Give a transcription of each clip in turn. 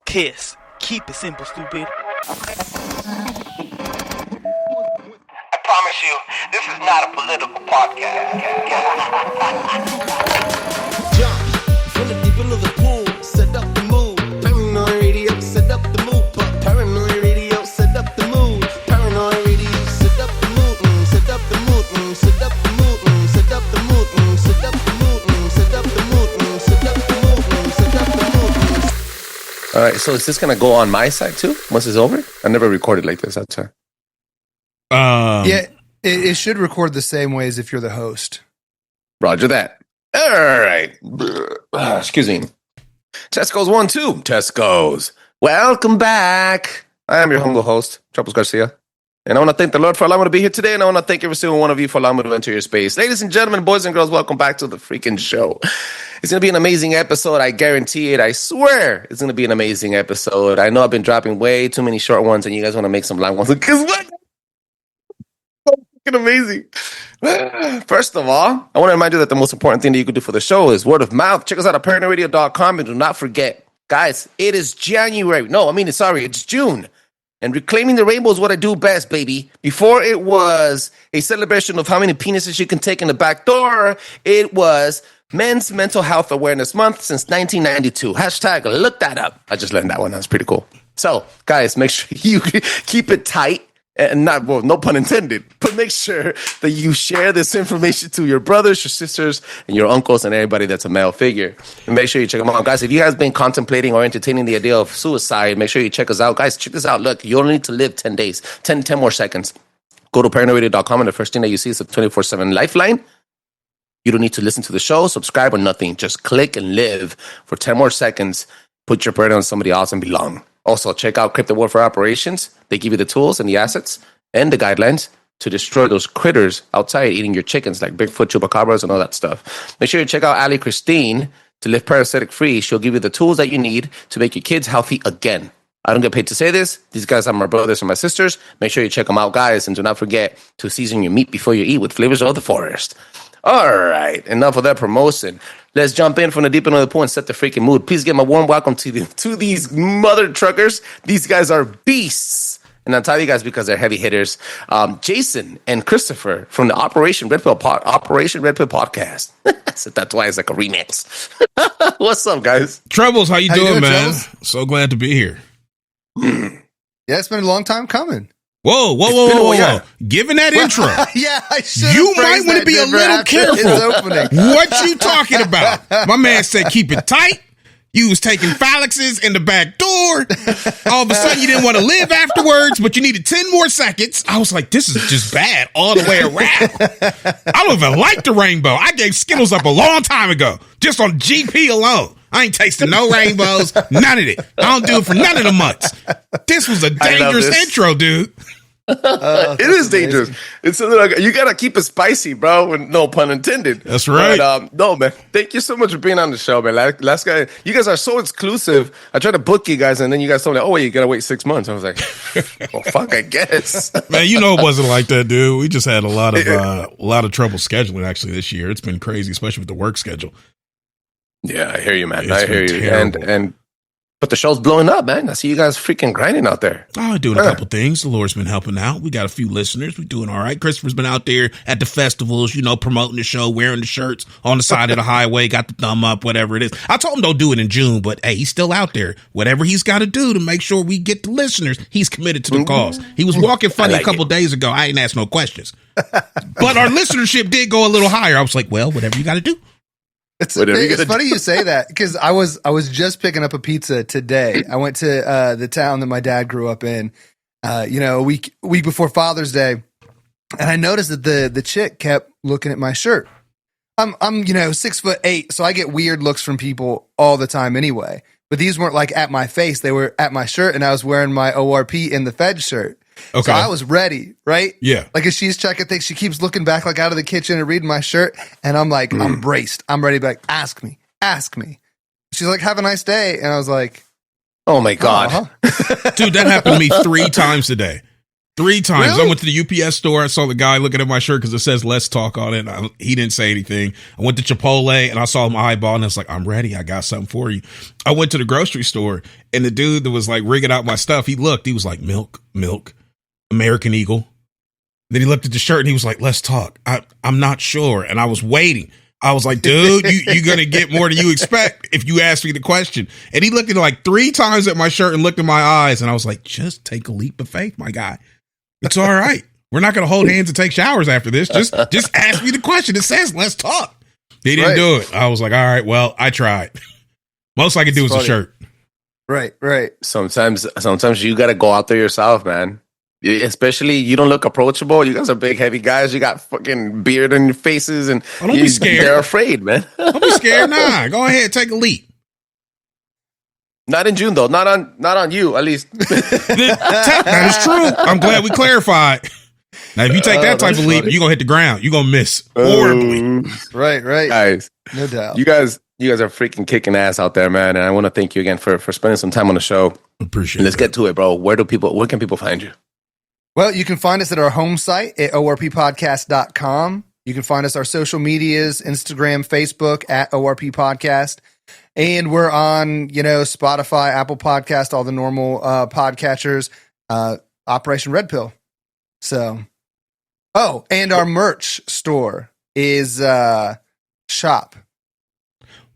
Kiss. Keep it simple, stupid. I promise you, this is not a political podcast. Jump from the deep end of the pool, set up the mood. Paranoid radio, set up the mood. Paranoid radio, set up the mood. Paranoid radio, set up the mood. Set up the mood. Set up the mood. Set up the mood. Set up the mood. Set up the mood. Set up the mood. Set up the mood. All right, so is this gonna go on my side too once it's over? I never recorded like this. That's right. Yeah, it should record the same way as if you're the host. Roger that. All right. Excuse me. Tesco's 1-2. Tesco's. Welcome back. I am your humble host, Trebles Garcia. And I want to thank the Lord for allowing me to be here today. And I want to thank every single one of you for allowing me to enter your space. Ladies and gentlemen, boys and girls, welcome back to the freaking show. It's going to be an amazing episode. I guarantee it. I swear it's going to be an amazing episode. I know I've been dropping way too many short ones and you guys want to make some long ones. Because what? So freaking amazing. First of all, I want to remind you that the most important thing that you can do for the show is word of mouth. Check us out at paranoidradio.com and do not forget, guys, it is January. No, it's June. And reclaiming the rainbow is what I do best, baby. Before it was a celebration of how many penises you can take in the back door, it was Men's Mental Health Awareness Month since 1992. Hashtag look that up. I just learned that one. That's pretty cool. So, guys, make sure you keep it tight. And not, well, no pun intended, but make sure that you share this information to your brothers, your sisters, and your uncles, and everybody that's a male figure. And make sure you check them out. Guys, if you guys been contemplating or entertaining the idea of suicide, make sure you check us out. Guys, check this out. Look, you only need to live 10 days, 10 more seconds. Go to paranoidradio.com, and the first thing that you see is a 24/7 lifeline. You don't need to listen to the show, subscribe, or nothing. Just click and live for 10 more seconds. Put your burden on somebody else and belong. Also, check out Crypto Warfare Operations. They give you the tools and the assets and the guidelines to destroy those critters outside eating your chickens like Bigfoot, Chupacabras, and all that stuff. Make sure you check out Ali Christine to live parasitic free. She'll give you the tools that you need to make your kids healthy again. I don't get paid to say this. These guys are my brothers and my sisters. Make sure you check them out, guys. And do not forget to season your meat before you eat with flavors of the forest. All right, enough of that promotion. Let's jump in from the deep end of the pool and set the freaking mood. Please give my warm welcome to these mother truckers. These guys are beasts. And I'll tell you guys because they're heavy hitters. Jason and Christopher from the Operation Red Pill podcast. I said that twice like a remix. What's up, guys? Trebles, how you doing, man? Trebles? So glad to be here. Yeah, it's been a long time coming. Whoa. Given that intro, Yeah, I should. you might want to be a little careful. What you talking about? My man said keep it tight. You was taking phalluses in the back door. All of a sudden, you didn't want to live afterwards, but you needed 10 more seconds. I was like, this is just bad all the way around. I don't even like the rainbow. I gave Skittles up a long time ago, just on GP alone. I ain't tasting no rainbows, none of it. I don't do it for none of the months. This was a dangerous intro, dude. It is dangerous. It's like, you gotta keep it spicy, bro. And no pun intended. That's right. But, no, man. Thank you so much for being on the show, man. Last guy, you guys are so exclusive. I tried to book you guys, and then you guys told me, "Oh, wait, you gotta wait 6 months." I was like, "Well, fuck, I guess." Man, you know it wasn't like that, dude. We just had a lot of trouble scheduling actually this year. It's been crazy, especially with the work schedule. Yeah, I hear you, man. It's I hear you. terrible. But the show's blowing up, man. I see you guys freaking grinding out there. Oh, doing a couple things. The Lord's been helping out. We got a few listeners. We're doing all right. Christopher's been out there at the festivals, promoting the show, wearing the shirts on the side of the highway, got the thumb up, whatever it is. I told him don't do it in June, but hey, he's still out there. Whatever he's got to do to make sure we get the listeners, he's committed to the cause. He was walking funny a couple days ago. I ain't asked no questions. But our listenership did go a little higher. I was like, well, whatever you got to do. It's funny you say that because I was just picking up a pizza today. I went to the town that my dad grew up in, a week before Father's Day, and I noticed that the chick kept looking at my shirt. I'm 6'8", so I get weird looks from people all the time anyway. But these weren't like at my face; they were at my shirt, and I was wearing my ORP in the Fed shirt. Okay. So I was ready, right? Yeah. Like as she's checking things, she keeps looking back like out of the kitchen and reading my shirt. And I'm like, I'm braced. I'm ready to be like, ask me. She's like, have a nice day. And I was like, oh my God. Dude, that happened to me 3 times today. 3 times. Really? I went to the UPS store. I saw the guy looking at my shirt because it says "Let's Talk" on it. He didn't say anything. I went to Chipotle and I saw my eyeball and I was like, "I'm ready. I got something for you." I went to the grocery store and the dude that was like rigging out my stuff, he looked. He was like, "Milk, American Eagle." Then he looked at the shirt and he was like, "Let's talk." I'm not sure. And I was waiting. I was like, dude, you're going to get more than you expect if you ask me the question. And he looked at like 3 times at my shirt and looked in my eyes. And I was like, just take a leap of faith, my guy. It's all right. We're not going to hold hands and take showers after this. Just ask me the question. It says, let's talk. He didn't do it. I was like, all right, well, I tried. Most I could do was a shirt. Right. Sometimes you got to go out there yourself, man. Especially, you don't look approachable. You guys are big, heavy guys. You got fucking beard on your faces, and don't be scared. They're afraid, man. Don't be scared. Nah, go ahead, take a leap. Not in June, though. Not on you, at least. That is true. I'm glad we clarified. Now, if you take that type of leap, you're gonna hit the ground. You're gonna miss horribly. Right, guys. No doubt. You guys are freaking kicking ass out there, man. And I want to thank you again for spending some time on the show. Appreciate it. Let's get to it, bro. Where can people find you? Well, you can find us at our home site at orppodcast.com. You can find us our social medias, Instagram, Facebook at ORP Podcast. And we're on, Spotify, Apple Podcast, all the normal podcatchers, Operation Red Pill. So, and our merch store is shop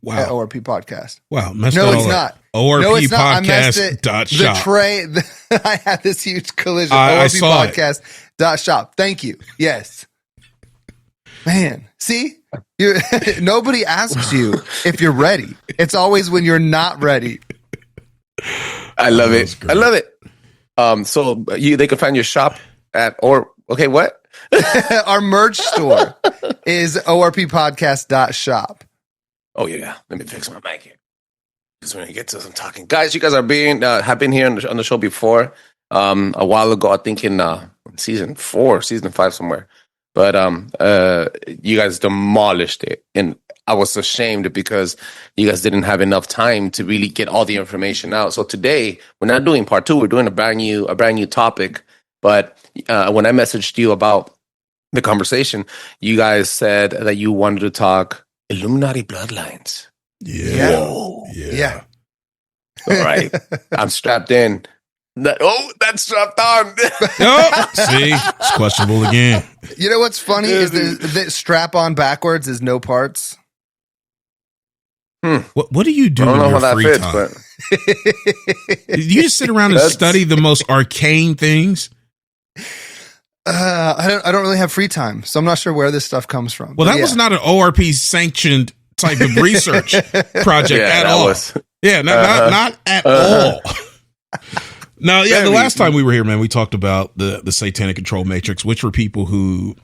at ORP Podcast. Wow. No, it's not. ORP Podcast. Shop. The tray, I had this huge collision. I ORP saw Podcast shop. Thank you. Yes. Man, see? Nobody asks you if you're ready. It's always when you're not ready. I love it. I love it. So they can find your shop at what? Our merch store is orppodcast.shop. Oh yeah. Let me fix my mic here. Just when I get to some talking, guys. You guys are have been here on the show before. A while ago, I think in season 4, season 5 somewhere. But you guys demolished it, and I was ashamed because you guys didn't have enough time to really get all the information out. So today, we're not doing part 2. We're doing a brand new topic. But when I messaged you about the conversation, you guys said that you wanted to talk Illuminati bloodlines. Yeah. All right. I'm strapped in. That's strapped on. See, it's questionable again. You know what's funny is the strap on backwards is no parts. What do you do in your free time? But you just sit around and study the most arcane things? I don't really have free time, so I'm not sure where this stuff comes from. Well, that was not an ORP sanctioned type of research project at all. Not at all. No, the last time we were here, man, we talked about the satanic control matrix, which for people who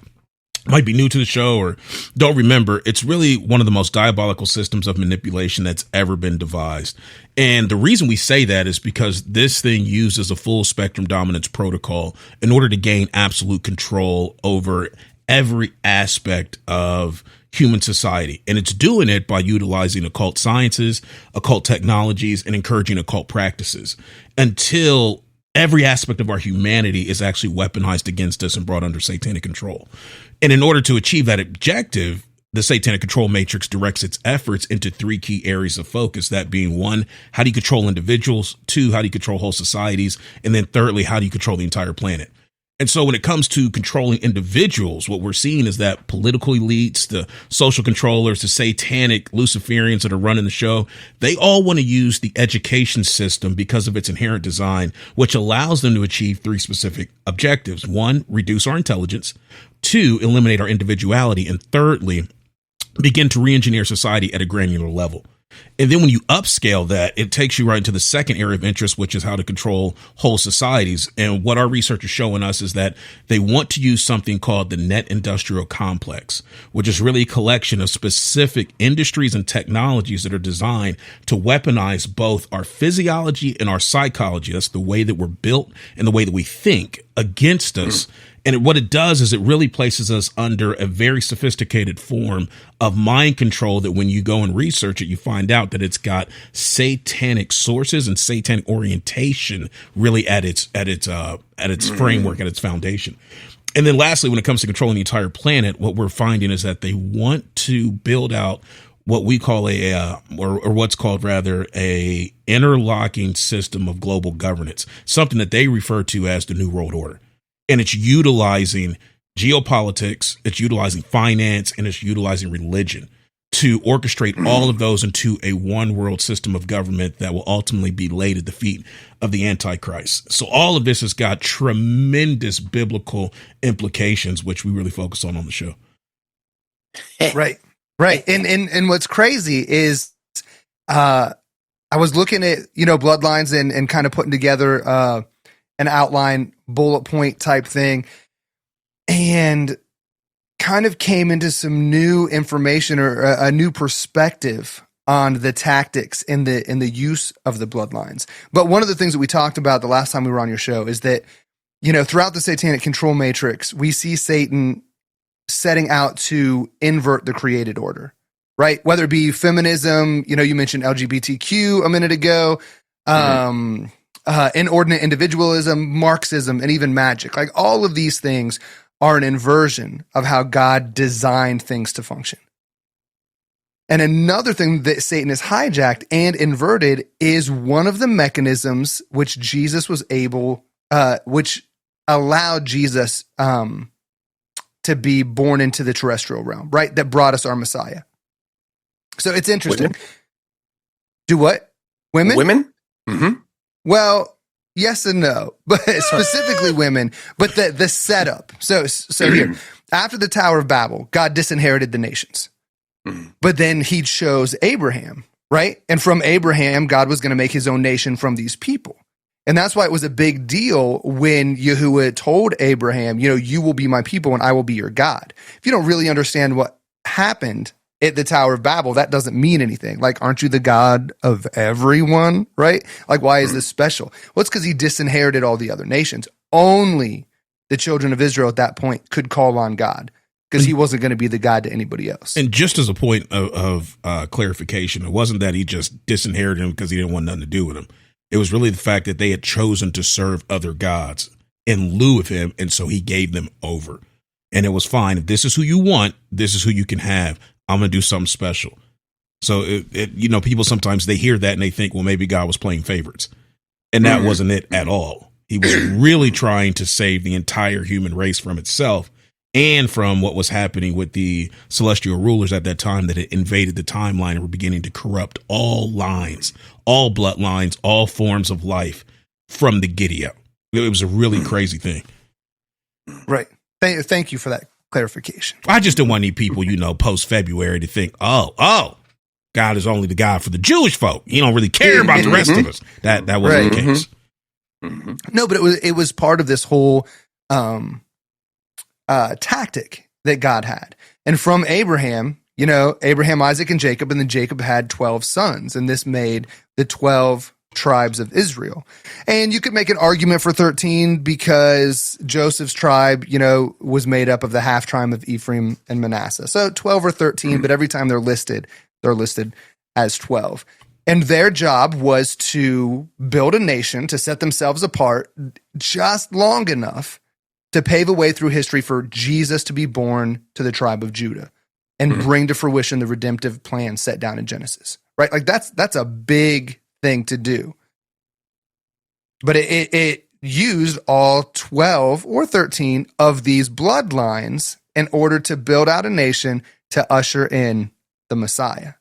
might be new to the show or don't remember, it's really one of the most diabolical systems of manipulation that's ever been devised. And the reason we say that is because this thing uses a full spectrum dominance protocol in order to gain absolute control over every aspect of human society. And it's doing it by utilizing occult sciences, occult technologies, and encouraging occult practices until every aspect of our humanity is actually weaponized against us and brought under satanic control. And in order to achieve that objective, the satanic control matrix directs its efforts into 3 key areas of focus. That being 1, how do you control individuals? 2, how do you control whole societies? And then thirdly, how do you control the entire planet? And so when it comes to controlling individuals, what we're seeing is that political elites, the social controllers, the satanic Luciferians that are running the show, they all want to use the education system because of its inherent design, which allows them to achieve 3 specific objectives. 1, reduce our intelligence. 2, eliminate our individuality. And thirdly, begin to re-engineer society at a granular level. And then when you upscale that, it takes you right into the second area of interest, which is how to control whole societies. And what our research is showing us is that they want to use something called the net industrial complex, which is really a collection of specific industries and technologies that are designed to weaponize both our physiology and our psychology. That's the way that we're built and the way that we think against us. And what it does is it really places us under a very sophisticated form of mind control that when you go and research it, you find out that it's got satanic sources and satanic orientation really at its framework, at its foundation. And then lastly, when it comes to controlling the entire planet, what we're finding is that they want to build out what we call or what's called rather a interlocking system of global governance, something that they refer to as the New World Order. And it's utilizing geopolitics, it's utilizing finance, and it's utilizing religion to orchestrate all of those into a one world system of government that will ultimately be laid at the feet of the Antichrist. So all of this has got tremendous biblical implications, which we really focus on the show. Right. Right. And what's crazy is I was looking at, Bloodlines and kind of putting together an outline bullet point type thing, and kind of came into some new information or a new perspective on the tactics and the use of the bloodlines. But one of the things that we talked about the last time we were on your show is that, throughout the satanic control matrix, we see Satan setting out to invert the created order, right? Whether it be feminism, you mentioned LGBTQ a minute ago, inordinate individualism, Marxism, and even magic. Like all of these things are an inversion of how God designed things to function. And another thing that Satan has hijacked and inverted is one of the mechanisms which Jesus was which allowed Jesus to be born into the terrestrial realm, right? That brought us our Messiah. So it's interesting. Women? Do what? Women? Women? Mm-hmm. Well, yes and no, but specifically women, but the setup. So here, after the Tower of Babel, God disinherited the nations, but then he chose Abraham, right? And from Abraham, God was going to make his own nation from these people. And that's why it was a big deal when Yahuwah told Abraham, you will be my people and I will be your God. If you don't really understand what happened at the Tower of Babel, that doesn't mean anything. Like, aren't you the God of everyone, right? Like, why is this special? Well, it's because he disinherited all the other nations. Only the children of Israel at that point could call on God because he wasn't going to be the God to anybody else. And just as a point of clarification, it wasn't that he just disinherited him because he didn't want nothing to do with him. It was really the fact that they had chosen to serve other gods in lieu of him, and so he gave them over. And it was fine. If this is who you want, this is who you can have. I'm going to do something special. So, people sometimes they hear that and they think, well, maybe God was playing favorites. And that wasn't it at all. He was really trying to save the entire human race from itself and from what was happening with the celestial rulers at that time that had invaded the timeline and were beginning to corrupt all lines, all bloodlines, all forms of life from the giddy up. It was a really crazy thing. Right. Thank you for that clarification. I just don't want any people, post-February to think, oh, God is only the God for the Jewish folk. He don't really care about the rest of us. That wasn't the case. No, but it was part of this whole tactic that God had. And from Abraham, Abraham, Isaac, and Jacob, and then Jacob had 12 sons, and this made the 12 tribes of Israel. And you could make an argument for 13 because Joseph's tribe, was made up of the half tribe of Ephraim and Manasseh. So 12 or 13, but every time they're listed as 12. And their job was to build a nation, to set themselves apart just long enough to pave a way through history for Jesus to be born to the tribe of Judah and bring to fruition the redemptive plan set down in Genesis, right? Like that's a big thing to do. But it used all 12 or 13 of these bloodlines in order to build out a nation to usher in the Messiah.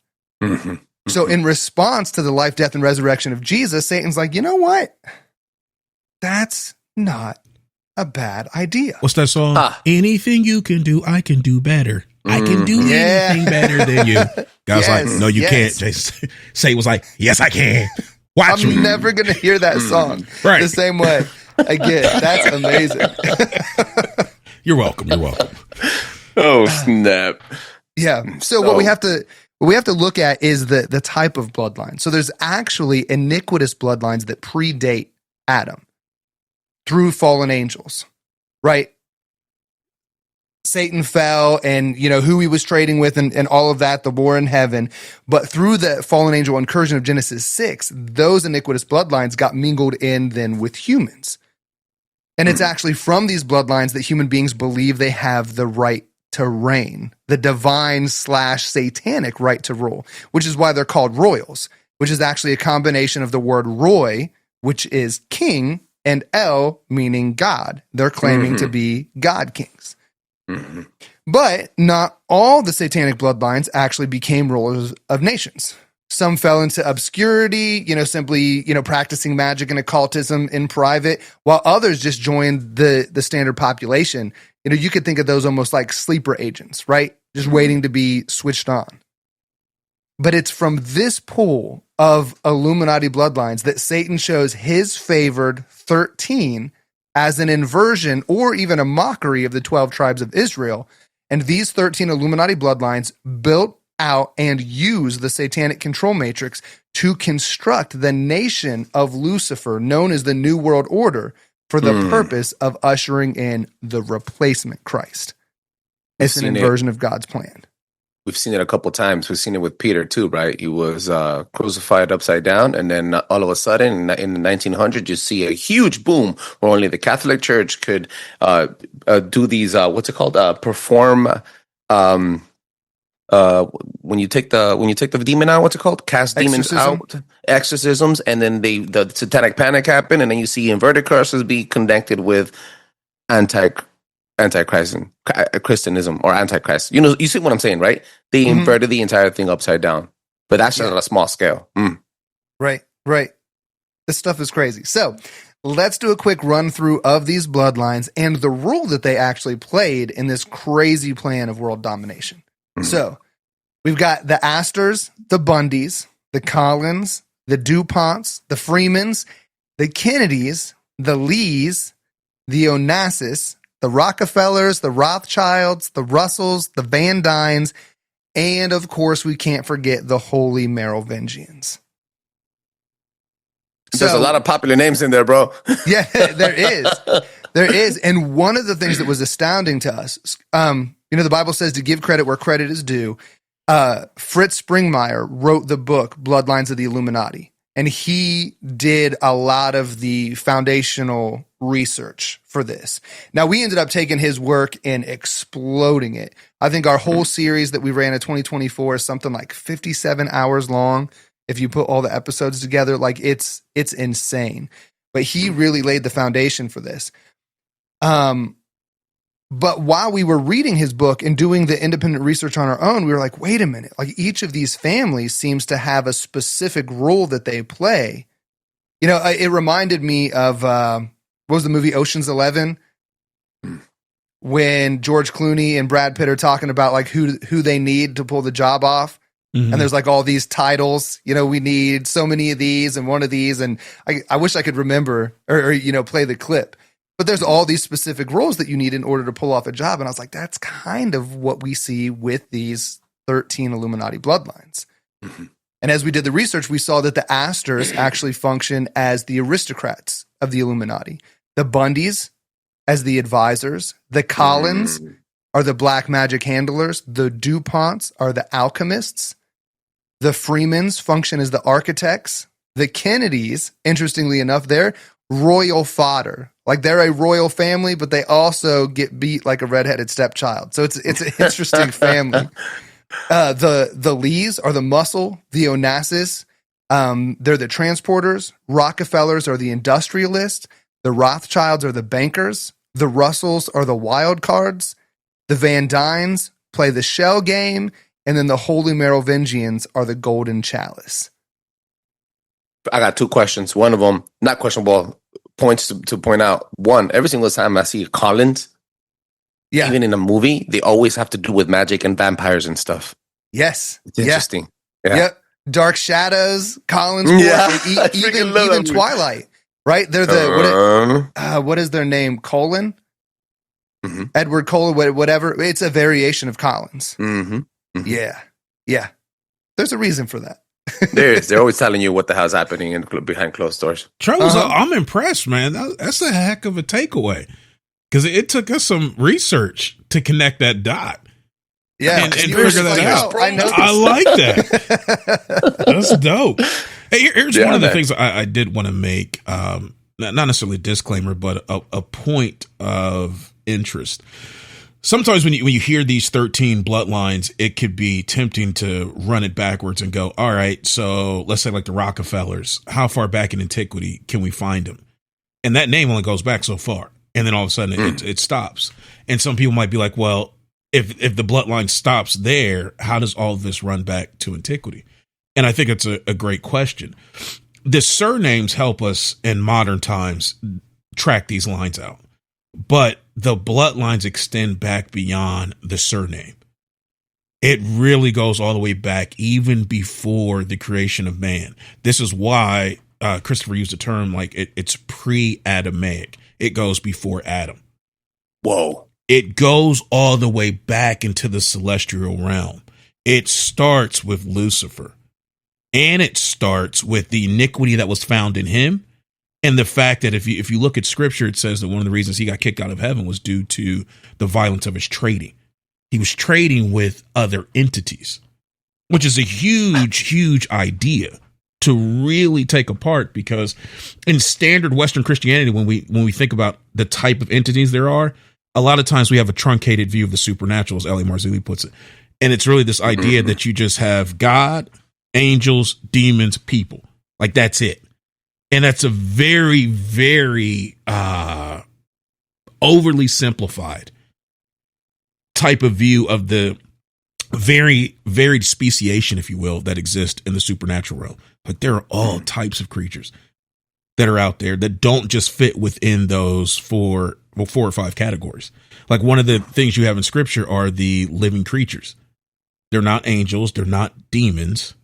So in response to the life, death, and resurrection of Jesus, Satan's like, you know what? That's not a bad idea. What's that song? Anything you can do, I can do better. I can do anything better than you. God's like, no, you can't. Satan was like, yes, I can. Watch me. I'm never going to hear that song the same way again. That's amazing. You're welcome. You're welcome. Oh, snap. Yeah. So what we have to look at is the type of bloodline. So there's actually iniquitous bloodlines that predate Adam through fallen angels, right? Satan fell and, who he was trading with and all of that, the war in heaven. But through the fallen angel incursion of Genesis 6, those iniquitous bloodlines got mingled in then with humans. And it's actually from these bloodlines that human beings believe they have the right to reign, the divine/satanic right to rule, which is why they're called royals, which is actually a combination of the word roy, which is king, and El meaning God. They're claiming to be God kings. Mm-hmm. But not all the satanic bloodlines actually became rulers of nations. Some fell into obscurity, simply, practicing magic and occultism in private, while others just joined the standard population. You could think of those almost like sleeper agents, right? Just waiting to be switched on. But it's from this pool of Illuminati bloodlines that Satan shows his favored 13 as an inversion or even a mockery of the 12 tribes of Israel. And these 13 Illuminati bloodlines built out and use the satanic control matrix to construct the nation of Lucifer, known as the New World Order, for the purpose of ushering in the replacement Christ. It's an inversion of God's plan. We've seen it a couple times. We've seen it with Peter too, right? He was crucified upside down, and then all of a sudden, in the 1900s, you see a huge boom where only the Catholic Church could do these. What's it called? Perform. When you take the demon out, what's it called? Cast demons out, exorcisms, and then the satanic panic happened, and then you see inverted crosses be connected with Christianism or Antichrist. You see what I'm saying, right? They inverted the entire thing upside down, but that's just on a small scale. Right. This stuff is crazy. So let's do a quick run through of these bloodlines and the role that they actually played in this crazy plan of world domination. So we've got the Astors, the Bundys, the Collins, the DuPonts, the Freemans, the Kennedys, the Lees, the Onassis, the Rockefellers, the Rothschilds, the Russells, the Van Dynes, and of course we can't forget the Holy Merovingians. There's a lot of popular names in there, bro. Yeah, there is. There is. And one of the things that was astounding to us, the Bible says to give credit where credit is due. Fritz Springmeier wrote the book Bloodlines of the Illuminati, and he did a lot of the foundational research for this. Now, we ended up taking his work and exploding it. I think our whole series that we ran in 2024 is something like 57 hours long. If you put all the episodes together, like it's insane. But he really laid the foundation for this. But while we were reading his book and doing the independent research on our own, we were like, wait a minute, like each of these families seems to have a specific role that they play. It reminded me of, what was the movie Ocean's 11? When George Clooney and Brad Pitt are talking about like who they need to pull the job off. And there's like all these titles, we need so many of these and one of these. And I wish I could remember or play the clip. But there's all these specific roles that you need in order to pull off a job. And I was like, that's kind of what we see with these 13 Illuminati bloodlines. And as we did the research, we saw that the Astors actually function as the aristocrats of the Illuminati. The Bundys as the advisors. The Collins are the black magic handlers. The DuPonts are the alchemists. The Freemans function as the architects. The Kennedys, interestingly enough, they're royal fodder. Like they're a royal family, but they also get beat like a redheaded stepchild. So it's an interesting family. The Lees are the muscle. The Onassis, they're the transporters. Rockefellers are the industrialists. The Rothschilds are the bankers. The Russells are the wild cards. The Van Dynes play the shell game. And then the Holy Merovingians are the golden chalice. I got two questions. One of them, not questionable, points to point out. One, every single time I see Collins, even in a movie, they always have to do with magic and vampires and stuff. Yes. It's interesting. Yeah. Yep. Dark Shadows, Collins, even Twilight, right? They're the, what is their name? Colin? Edward Cullen, whatever. It's a variation of Collins. Yeah. There's a reason for that. There is. They're always telling you what the hell's happening behind closed doors. Trebles, I'm impressed, man. That's a heck of a takeaway. Because it took us some research to connect that dot. Yeah, and figure that out. I like that. That's dope. Hey, here's one of the things I did want to make, not necessarily a disclaimer, but a point of interest. Sometimes when you hear these 13 bloodlines, it could be tempting to run it backwards and go, all right, so let's say like the Rockefellers, how far back in antiquity can we find them? And that name only goes back so far. And then all of a sudden it stops. And some people might be like, well, if the bloodline stops there, how does all of this run back to antiquity? And I think it's a great question. The surnames help us in modern times track these lines out. But the bloodlines extend back beyond the surname. It really goes all the way back even before the creation of man. This is why Christopher used the term like it's pre-Adamic. It goes before Adam. Whoa. It goes all the way back into the celestial realm. It starts with Lucifer. And it starts with the iniquity that was found in him. And the fact that if you look at scripture, it says that one of the reasons he got kicked out of heaven was due to the violence of his trading. He was trading with other entities, which is a huge, huge idea to really take apart, because in standard Western Christianity, when we think about the type of entities there are, a lot of times we have a truncated view of the supernatural, as L.A. Marzulli puts it. And it's really this idea that you just have God, angels, demons, people. Like that's it. And that's a very, very overly simplified type of view of the very varied speciation, if you will, that exist in the supernatural realm. Like there are all types of creatures that are out there that don't just fit within those four or five categories. Like one of the things you have in scripture are the living creatures. They're not angels. They're not demons,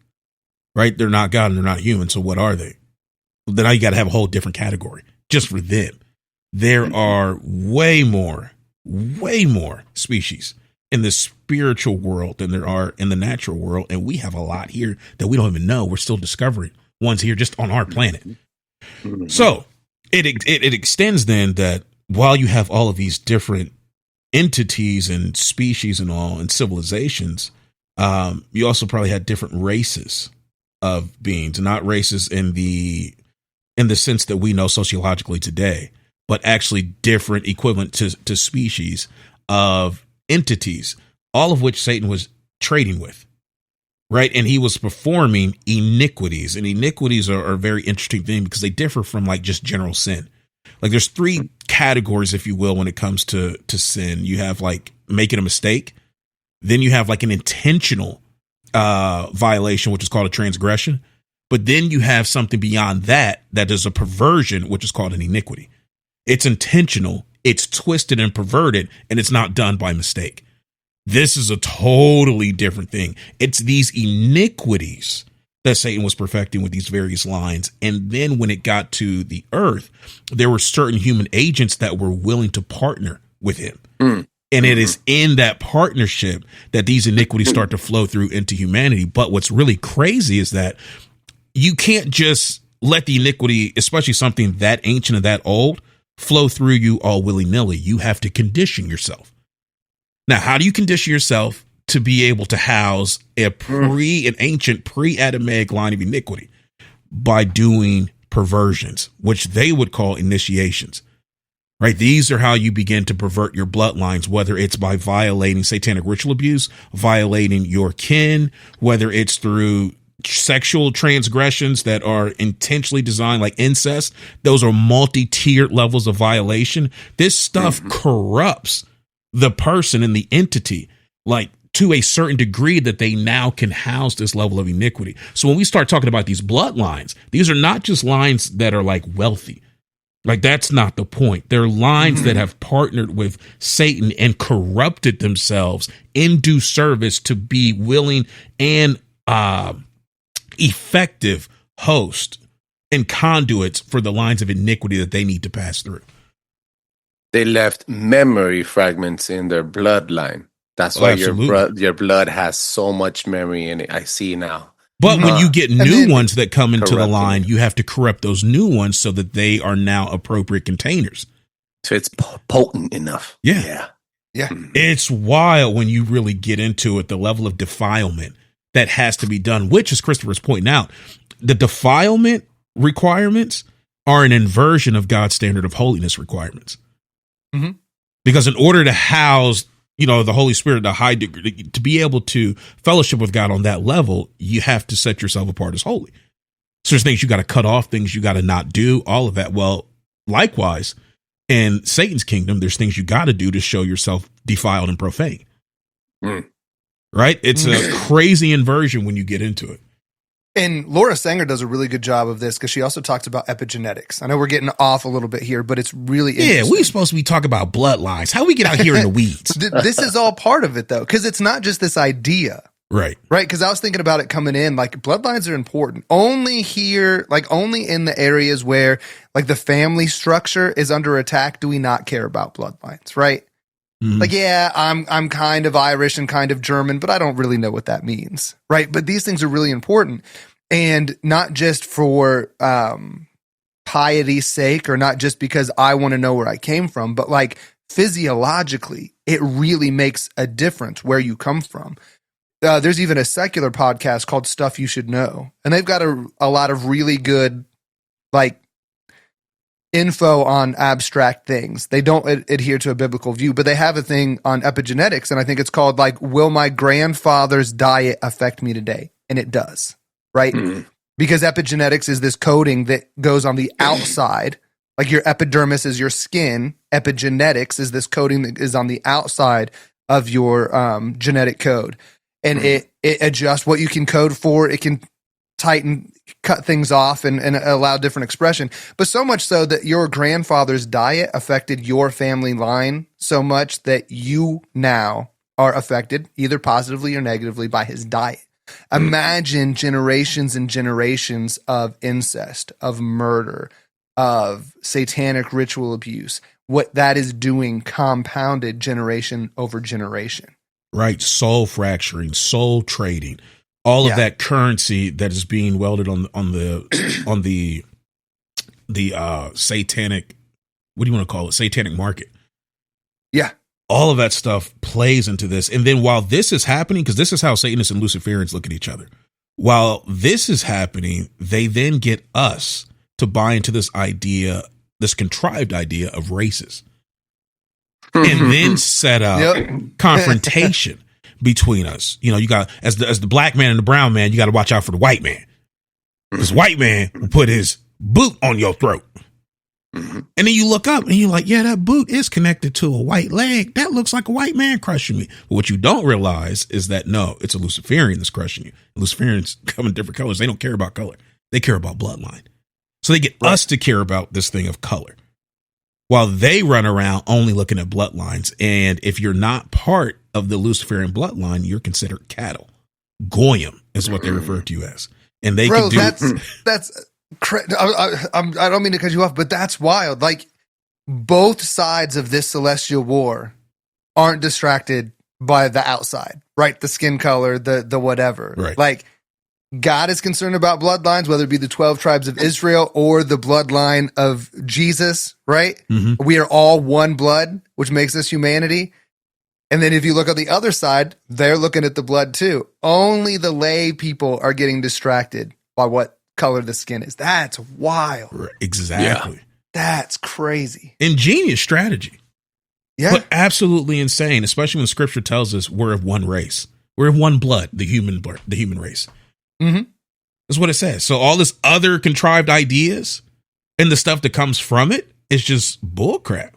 right? They're not God and they're not human. So what are they? Then now you got to have a whole different category just for them. There are way more species in the spiritual world than there are in the natural world. And we have a lot here that we don't even know. We're still discovering ones here just on our planet. So it extends then that while you have all of these different entities and species and all and civilizations, you also probably had different races of beings, not races in the sense that we know sociologically today, but actually different equivalent to species of entities, all of which Satan was trading with, right? And he was performing iniquities, and iniquities are a very interesting thing because they differ from like just general sin. Like there's three categories, if you will, when it comes to sin. You have like making a mistake. Then you have like an intentional violation, which is called a transgression. But then you have something beyond that is a perversion, which is called an iniquity. It's intentional, it's twisted and perverted, and it's not done by mistake. This is a totally different thing. It's these iniquities that Satan was perfecting with these various lines. And then when it got to the earth, there were certain human agents that were willing to partner with him. And it is in that partnership that these iniquities start to flow through into humanity. But what's really crazy is that you can't just let the iniquity, especially something that ancient and that old, flow through you all willy-nilly. You have to condition yourself. Now, how do you condition yourself to be able to house an ancient pre-Adamic line of iniquity? By doing perversions, which they would call initiations. Right? These are how you begin to pervert your bloodlines, whether it's by violating satanic ritual abuse, violating your kin, whether it's through sexual transgressions that are intentionally designed like incest. Those are multi-tiered levels of violation. This stuff corrupts the person and the entity, like to a certain degree that they now can house this level of iniquity. So when we start talking about these bloodlines, these are not just lines that are like wealthy. Like that's not the point. They're lines that have partnered with Satan and corrupted themselves in due service to be willing and effective host and conduits for the lines of iniquity that they need to pass through. They left memory fragments in their bloodline. That's why your blood has so much memory in it. I see now. But when you get new ones that come into the line, you have to corrupt those new ones so that they are now appropriate containers. So it's potent enough. Yeah. It's wild when you really get into it, the level of defilement that has to be done, which, as Christopher's pointing out, the defilement requirements are an inversion of God's standard of holiness requirements. Mm-hmm. Because in order to house, the Holy Spirit, the high degree, to be able to fellowship with God on that level, you have to set yourself apart as holy. So there's things you got to cut off, things you got to not do, all of that. Well, likewise, in Satan's kingdom, there's things you got to do to show yourself defiled and profane. Right? It's a crazy inversion when you get into it. And Laura Sanger does a really good job of this because she also talks about epigenetics. I know we're getting off a little bit here, but it's really interesting. Yeah, we're supposed to be talking about bloodlines. How we get out here in the weeds? This is all part of it, though, because it's not just this idea. Right. Because I was thinking about it coming in, like bloodlines are important. Only here, only in the areas where the family structure is under attack do we not care about bloodlines, right? Mm-hmm. I'm kind of Irish and kind of German, but I don't really know what that means, right? But these things are really important, and not just for piety's sake, or not just because I want to know where I came from, but physiologically, it really makes a difference where you come from. There's even a secular podcast called Stuff You Should Know, and they've got a lot of really good info on abstract things. They don't adhere to a biblical view, but they have a thing on epigenetics, and I think it's called will my grandfather's diet affect me today? And it does, right? Mm-hmm. Because epigenetics is this coding that goes on the outside, your epidermis is your skin. Epigenetics is this coding that is on the outside of your genetic code, and it adjusts what you can code for. It can cut things off and allow different expression, but so much so that your grandfather's diet affected your family line so much that you now are affected either positively or negatively by his diet. Imagine generations and generations of incest, of murder, of satanic ritual abuse, what that is doing compounded generation over generation. Right. Soul fracturing, soul trading. All of that currency that is being welded on the satanic, what do you want to call it? Satanic market. Yeah. All of that stuff plays into this. And then while this is happening, because this is how Satanists and Luciferians look at each other. While this is happening, they then get us to buy into this idea, this contrived idea of races. And then set up confrontation between us. You got, as the black man and the brown man, you got to watch out for the white man. This white man will put his boot on your throat. And then you look up and you're like, yeah, that boot is connected to a white leg. That looks like a white man crushing me. But what you don't realize is that, no, it's a Luciferian that's crushing you. Luciferians come in different colors. They don't care about color. They care about bloodline. So they get us to care about this thing of color, while they run around only looking at bloodlines. And if you're not part of the Luciferian bloodline, you're considered cattle. Goyim is what they refer to you as. And they can do that's I don't mean to cut you off, but that's wild. Both sides of this celestial war aren't distracted by the outside, right? The skin color, the whatever. Right. God is concerned about bloodlines, whether it be the 12 tribes of Israel or the bloodline of Jesus, right? Mm-hmm. We are all one blood, which makes us humanity. And then if you look on the other side, they're looking at the blood too. Only the lay people are getting distracted by what color the skin is. That's wild. Exactly. Yeah. That's crazy. Ingenious strategy. Yeah. But absolutely insane, especially when scripture tells us we're of one race. We're of one blood, the human race. Mm-hmm. That's what it says. So all this other contrived ideas and the stuff that comes from it is just bull crap.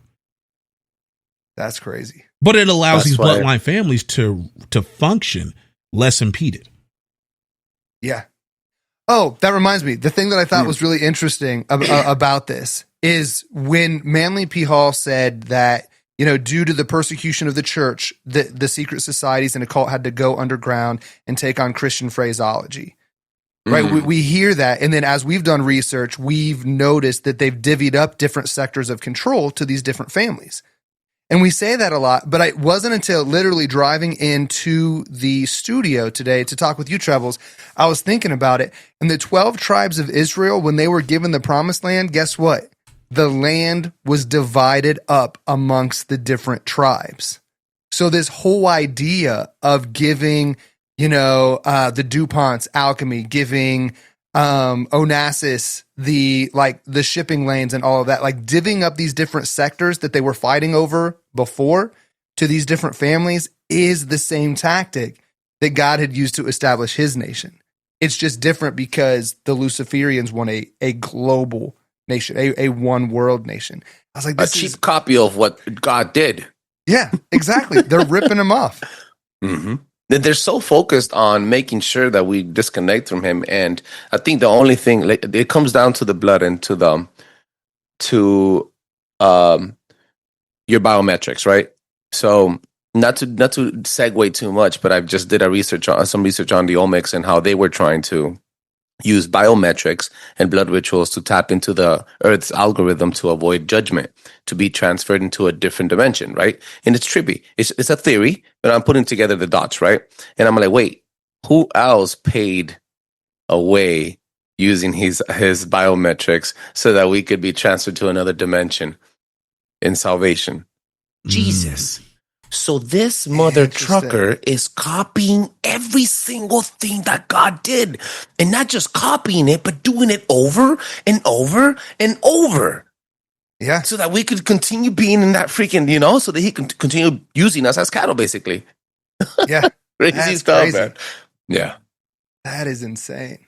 That's crazy. But it allows these bloodline families to function less impeded. Yeah. Oh, that reminds me. The thing that I thought was really interesting about this is when Manly P. Hall said that, due to the persecution of the church, the secret societies and occult had to go underground and take on Christian phraseology. Right. We hear that. And then as we've done research, we've noticed that they've divvied up different sectors of control to these different families. And we say that a lot, but it wasn't until literally driving into the studio today to talk with you, Trebles, I was thinking about it. And the 12 tribes of Israel, when they were given the promised land, guess what? the land was divided up amongst the different tribes. So this whole idea of giving, the DuPonts alchemy, giving Onassis the shipping lanes and all of that, like divvying up these different sectors that they were fighting over before to these different families is the same tactic that God had used to establish his nation. It's just different because the Luciferians want a global nation, a one world nation. I was like, a cheap copy of what God did. Yeah, exactly. They're ripping him off. Mm-hmm. They're so focused on making sure that we disconnect from him, and I think the only thing it comes down to the blood and to your biometrics, right? So not to segue too much, but I've just did some research on the Omics and how they were trying to use biometrics and blood rituals to tap into the Earth's algorithm to avoid judgment, to be transferred into a different dimension, right? And it's trippy. It's a theory, but I'm putting together the dots, right? And I'm like, wait, who else paid away using his biometrics so that we could be transferred to another dimension in salvation? Jesus. So this mother trucker is copying every single thing that God did, and not just copying it, but doing it over and over and over. Yeah. So that we could continue being in that freaking, so that he can continue using us as cattle, basically. Yeah. Crazy stuff, man. Yeah. That is insane.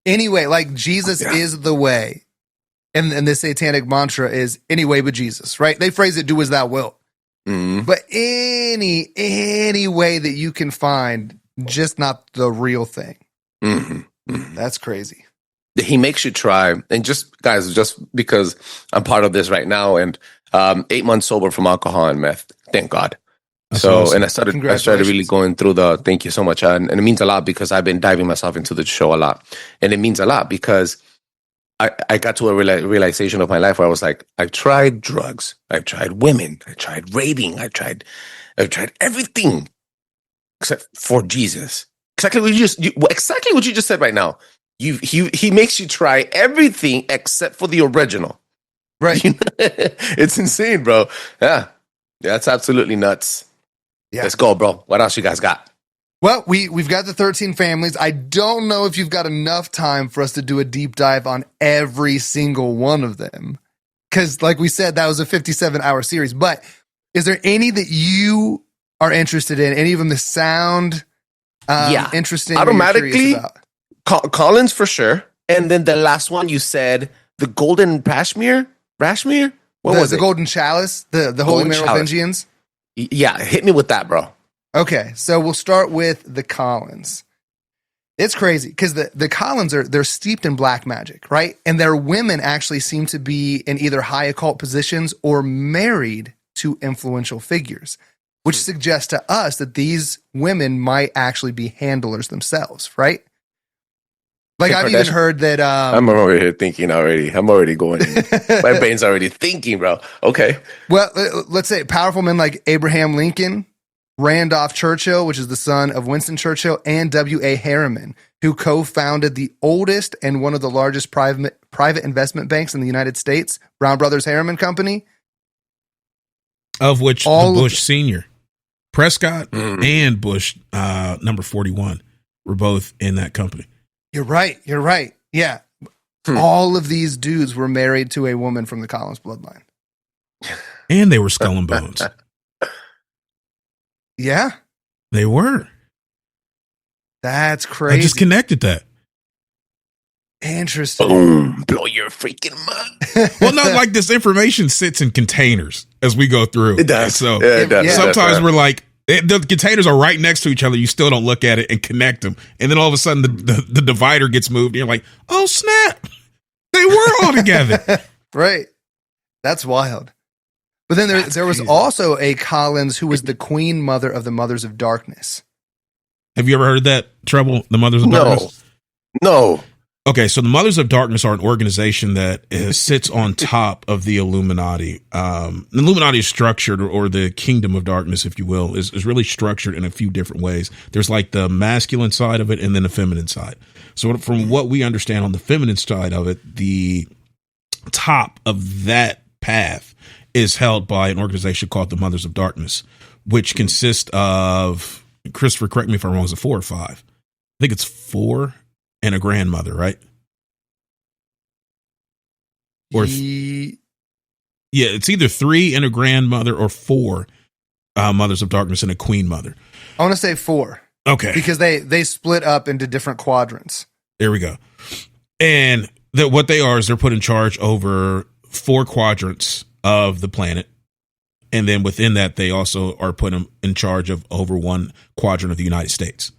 Anyway, like Jesus is the way. And the satanic mantra is any way but Jesus, right? They phrase it, do as thou wilt. Mm-hmm. But any way that you can find, just not the real thing. Mm-hmm. Mm-hmm. That's crazy. He makes you try. And just because I'm part of this right now and 8 months sober from alcohol and meth, thank God. That's so awesome. And I started really going through thank you so much. And it means a lot because I've been diving myself into the show a lot. And it means a lot because I got to a realization of my life where I was like, I've tried drugs, I've tried women, I tried raping, I've tried everything except for Jesus. Exactly what you just said right now. He makes you try everything except for the original. Right. It's insane, bro. Yeah, that's absolutely nuts. Yeah. Let's go, bro. What else you guys got? Well, we've got the 13 families. I don't know if you've got enough time for us to do a deep dive on every single one of them. Because like we said, that was a 57-hour series. But is there any that you are interested in? Any of them that sound interesting? Automatically, Collins for sure. And then the last one you said, the Golden Rashmere? What was it? The Golden Chalice? The Holy Merovingians? Yeah, hit me with that, bro. Okay, so we'll start with the Collins. It's crazy because the Collins they're steeped in black magic, right? And their women actually seem to be in either high occult positions or married to influential figures, which suggests to us that these women might actually be handlers themselves, right? Like I've even heard that. I'm over here thinking already. I'm already going. My brain's already thinking, bro. Okay. Well, let's say powerful men like Abraham Lincoln, Randolph Churchill, which is the son of Winston Churchill, and W.A. Harriman, who co-founded the oldest and one of the largest private investment banks in the United States, Brown Brothers Harriman Company. Of which the Bush Sr., Prescott, and Bush number 41 were both in that company. You're right. Yeah. All of these dudes were married to a woman from the Collins bloodline. And they were Skull and Bones. Yeah. They were. That's crazy. I just connected that. Interesting. Boom. Blow your freaking mind. Well, not like this information sits in containers as we go through. It does. So it does. Sometimes we're like, the containers are right next to each other. You still don't look at it and connect them. And then all of a sudden the divider gets moved and you're like, oh, snap. They were all together. Right. That's wild. But then there was also a Collins who was the queen mother of the Mothers of Darkness. Have you ever heard that, Treble? The Mothers of Darkness? No. Okay, so the Mothers of Darkness are an organization that sits on top of the Illuminati. The Illuminati is structured, or the Kingdom of Darkness, if you will, is really structured in a few different ways. There's like the masculine side of it and then the feminine side. So from what we understand on the feminine side of it, the top of that path is held by an organization called the Mothers of Darkness, which consists of, Christopher, correct me if I'm wrong, is it 4 or 5? I think it's 4 and a grandmother, right? Or yeah, it's either 3 and a grandmother or 4 Mothers of Darkness and a Queen Mother. I want to say 4. Okay. Because they split up into different quadrants. There we go. And what they are is they're put in charge over 4 quadrants of the planet. And then within that, they also are put in charge of over 1 quadrant of the United States.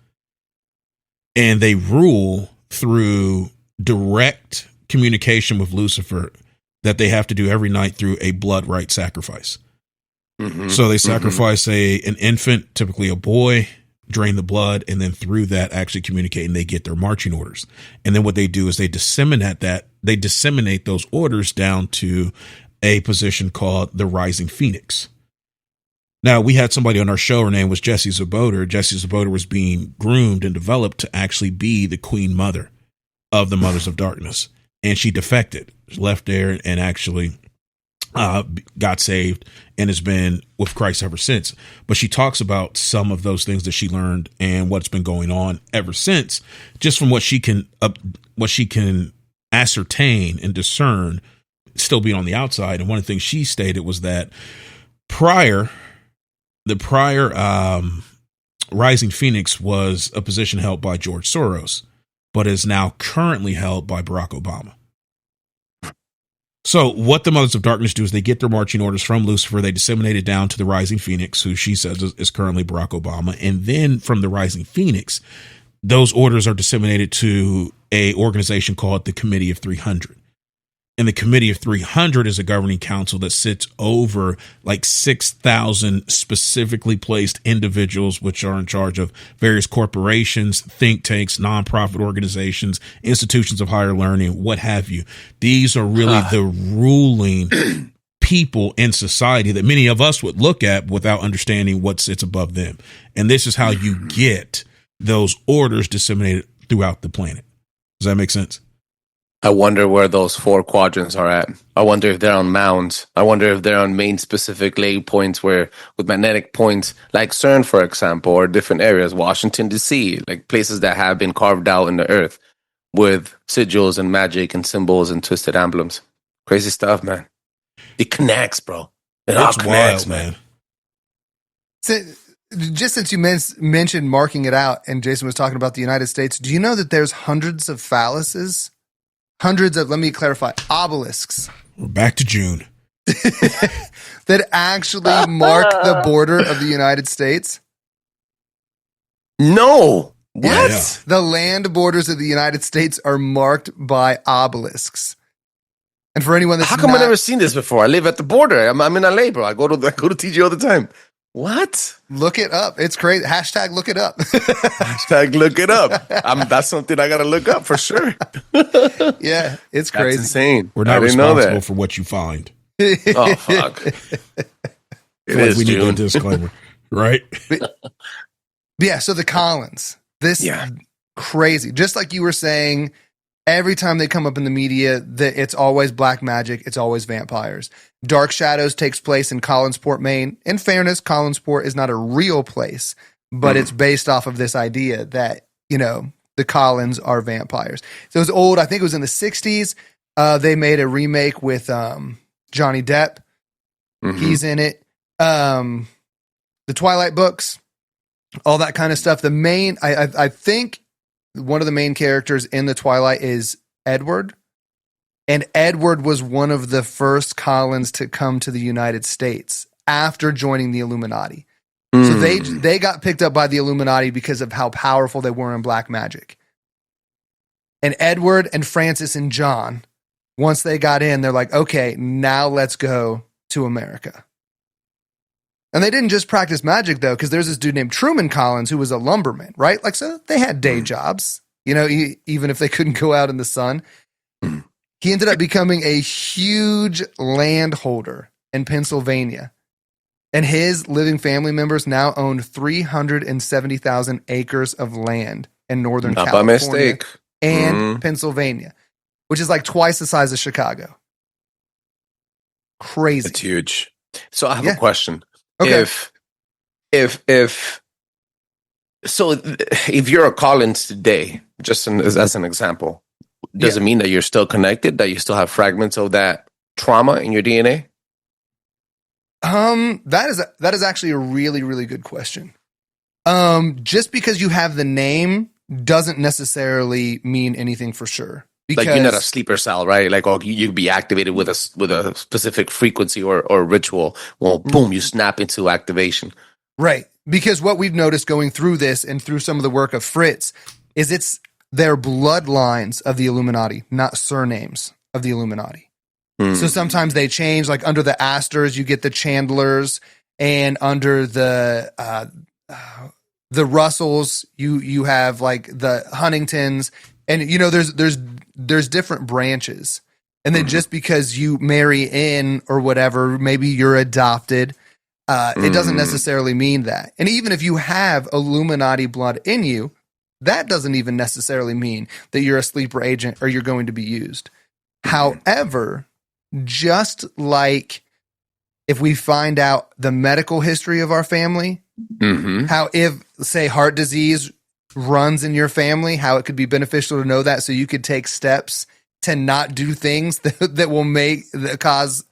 And they rule through direct communication with Lucifer that they have to do every night through a blood rite sacrifice. Mm-hmm. So they sacrifice an infant, typically a boy, drain the blood, and then through that actually communicate, and they get their marching orders. And then what they do is they disseminate those orders down to a position called the Rising Phoenix. Now, we had somebody on our show, her name was Jessie Zaboter. Jessie Zaboter was being groomed and developed to actually be the Queen Mother of the Mothers of Darkness. And she defected, left there, and actually got saved and has been with Christ ever since. But she talks about some of those things that she learned and what's been going on ever since, just from what she can ascertain and discern, still being on the outside. And one of the things she stated was that the prior Rising Phoenix was a position held by George Soros, but is now currently held by Barack Obama. So what the Mothers of Darkness do is they get their marching orders from Lucifer. They disseminate it down to the Rising Phoenix, who she says is currently Barack Obama. And then from the Rising Phoenix, those orders are disseminated to a organization called the Committee of 300. And the Committee of 300 is a governing council that sits over like 6,000 specifically placed individuals, which are in charge of various corporations, think tanks, nonprofit organizations, institutions of higher learning, what have you. These are really the ruling people in society that many of us would look at without understanding what sits above them. And this is how you get those orders disseminated throughout the planet. Does that make sense? I wonder where those 4 quadrants are at. I wonder if they're on mounds. I wonder if they're on main specific leg points with magnetic points, like CERN, for example, or different areas, Washington, D.C., like places that have been carved out in the earth with sigils and magic and symbols and twisted emblems. Crazy stuff, man. It connects, bro. It all connects, wild, man. So, just since you mentioned marking it out, and Jason was talking about the United States, do you know that there's hundreds of phalluses? Hundreds of, let me clarify, obelisks. We're back to June. That actually mark the border of the United States? No. What? Yeah. The land borders of the United States are marked by obelisks. And for anyone that's How come I've never seen this before? I live at the border. I'm in LA, bro. I go to TG all the time. What? Look it up. It's crazy. Hashtag look it up. Hashtag look it up. That's something I got to look up for sure. Yeah, it's crazy. That's insane. We're not responsible for what you find. Oh, fuck. We need a disclaimer, right? But yeah, so the Collins. Crazy. Just like you were saying, every time they come up in the media, it's always black magic. It's always vampires. Dark Shadows takes place in Collinsport, Maine. In fairness, Collinsport is not a real place, but it's based off of this idea that, the Collins are vampires. So it was old. I think it was in the 60s. They made a remake with Johnny Depp. Mm-hmm. He's in it. The Twilight books, all that kind of stuff. The main, I think one of the main characters in the Twilight is Edward. And Edward was one of the first Collins to come to the United States after joining the Illuminati. So they got picked up by the Illuminati because of how powerful they were in black magic. And Edward and Francis and John, once they got in, they're like, okay, now let's go to America. And they didn't just practice magic, though, because there's this dude named Truman Collins who was a lumberman, right? Like, so they had day jobs, even if they couldn't go out in the sun. He ended up becoming a huge landholder in Pennsylvania. And his living family members now own 370,000 acres of land in Northern California by mistake. And Pennsylvania, which is like twice the size of Chicago. crazy. It's huge. So I have Yeah. a question. Okay. If you're a Collins today, just as an example, does it mean that you're still connected, that you still have fragments of that trauma in your DNA? That is actually a really, really good question. Just because you have the name doesn't necessarily mean anything for sure. Because, like you're not a sleeper cell, right? Like, oh, you'd be activated with a specific frequency or ritual. Well, boom, you snap into activation. Right. Because what we've noticed going through this and through some of the work of Fritz is it's their bloodlines of the Illuminati, not surnames of the Illuminati. So sometimes they change, like under the Astors, you get the Chandlers, and under the Russells, you have like the Huntingtons, and you know there's different branches. And then just because you marry in or whatever, maybe you're adopted, it doesn't necessarily mean that. And even if you have Illuminati blood in you, that doesn't even necessarily mean that you're a sleeper agent or you're going to be used. However, just like if we find out the medical history of our family, how if, say, heart disease runs in your family, how it could be beneficial to know that so you could take steps to not do things that will cause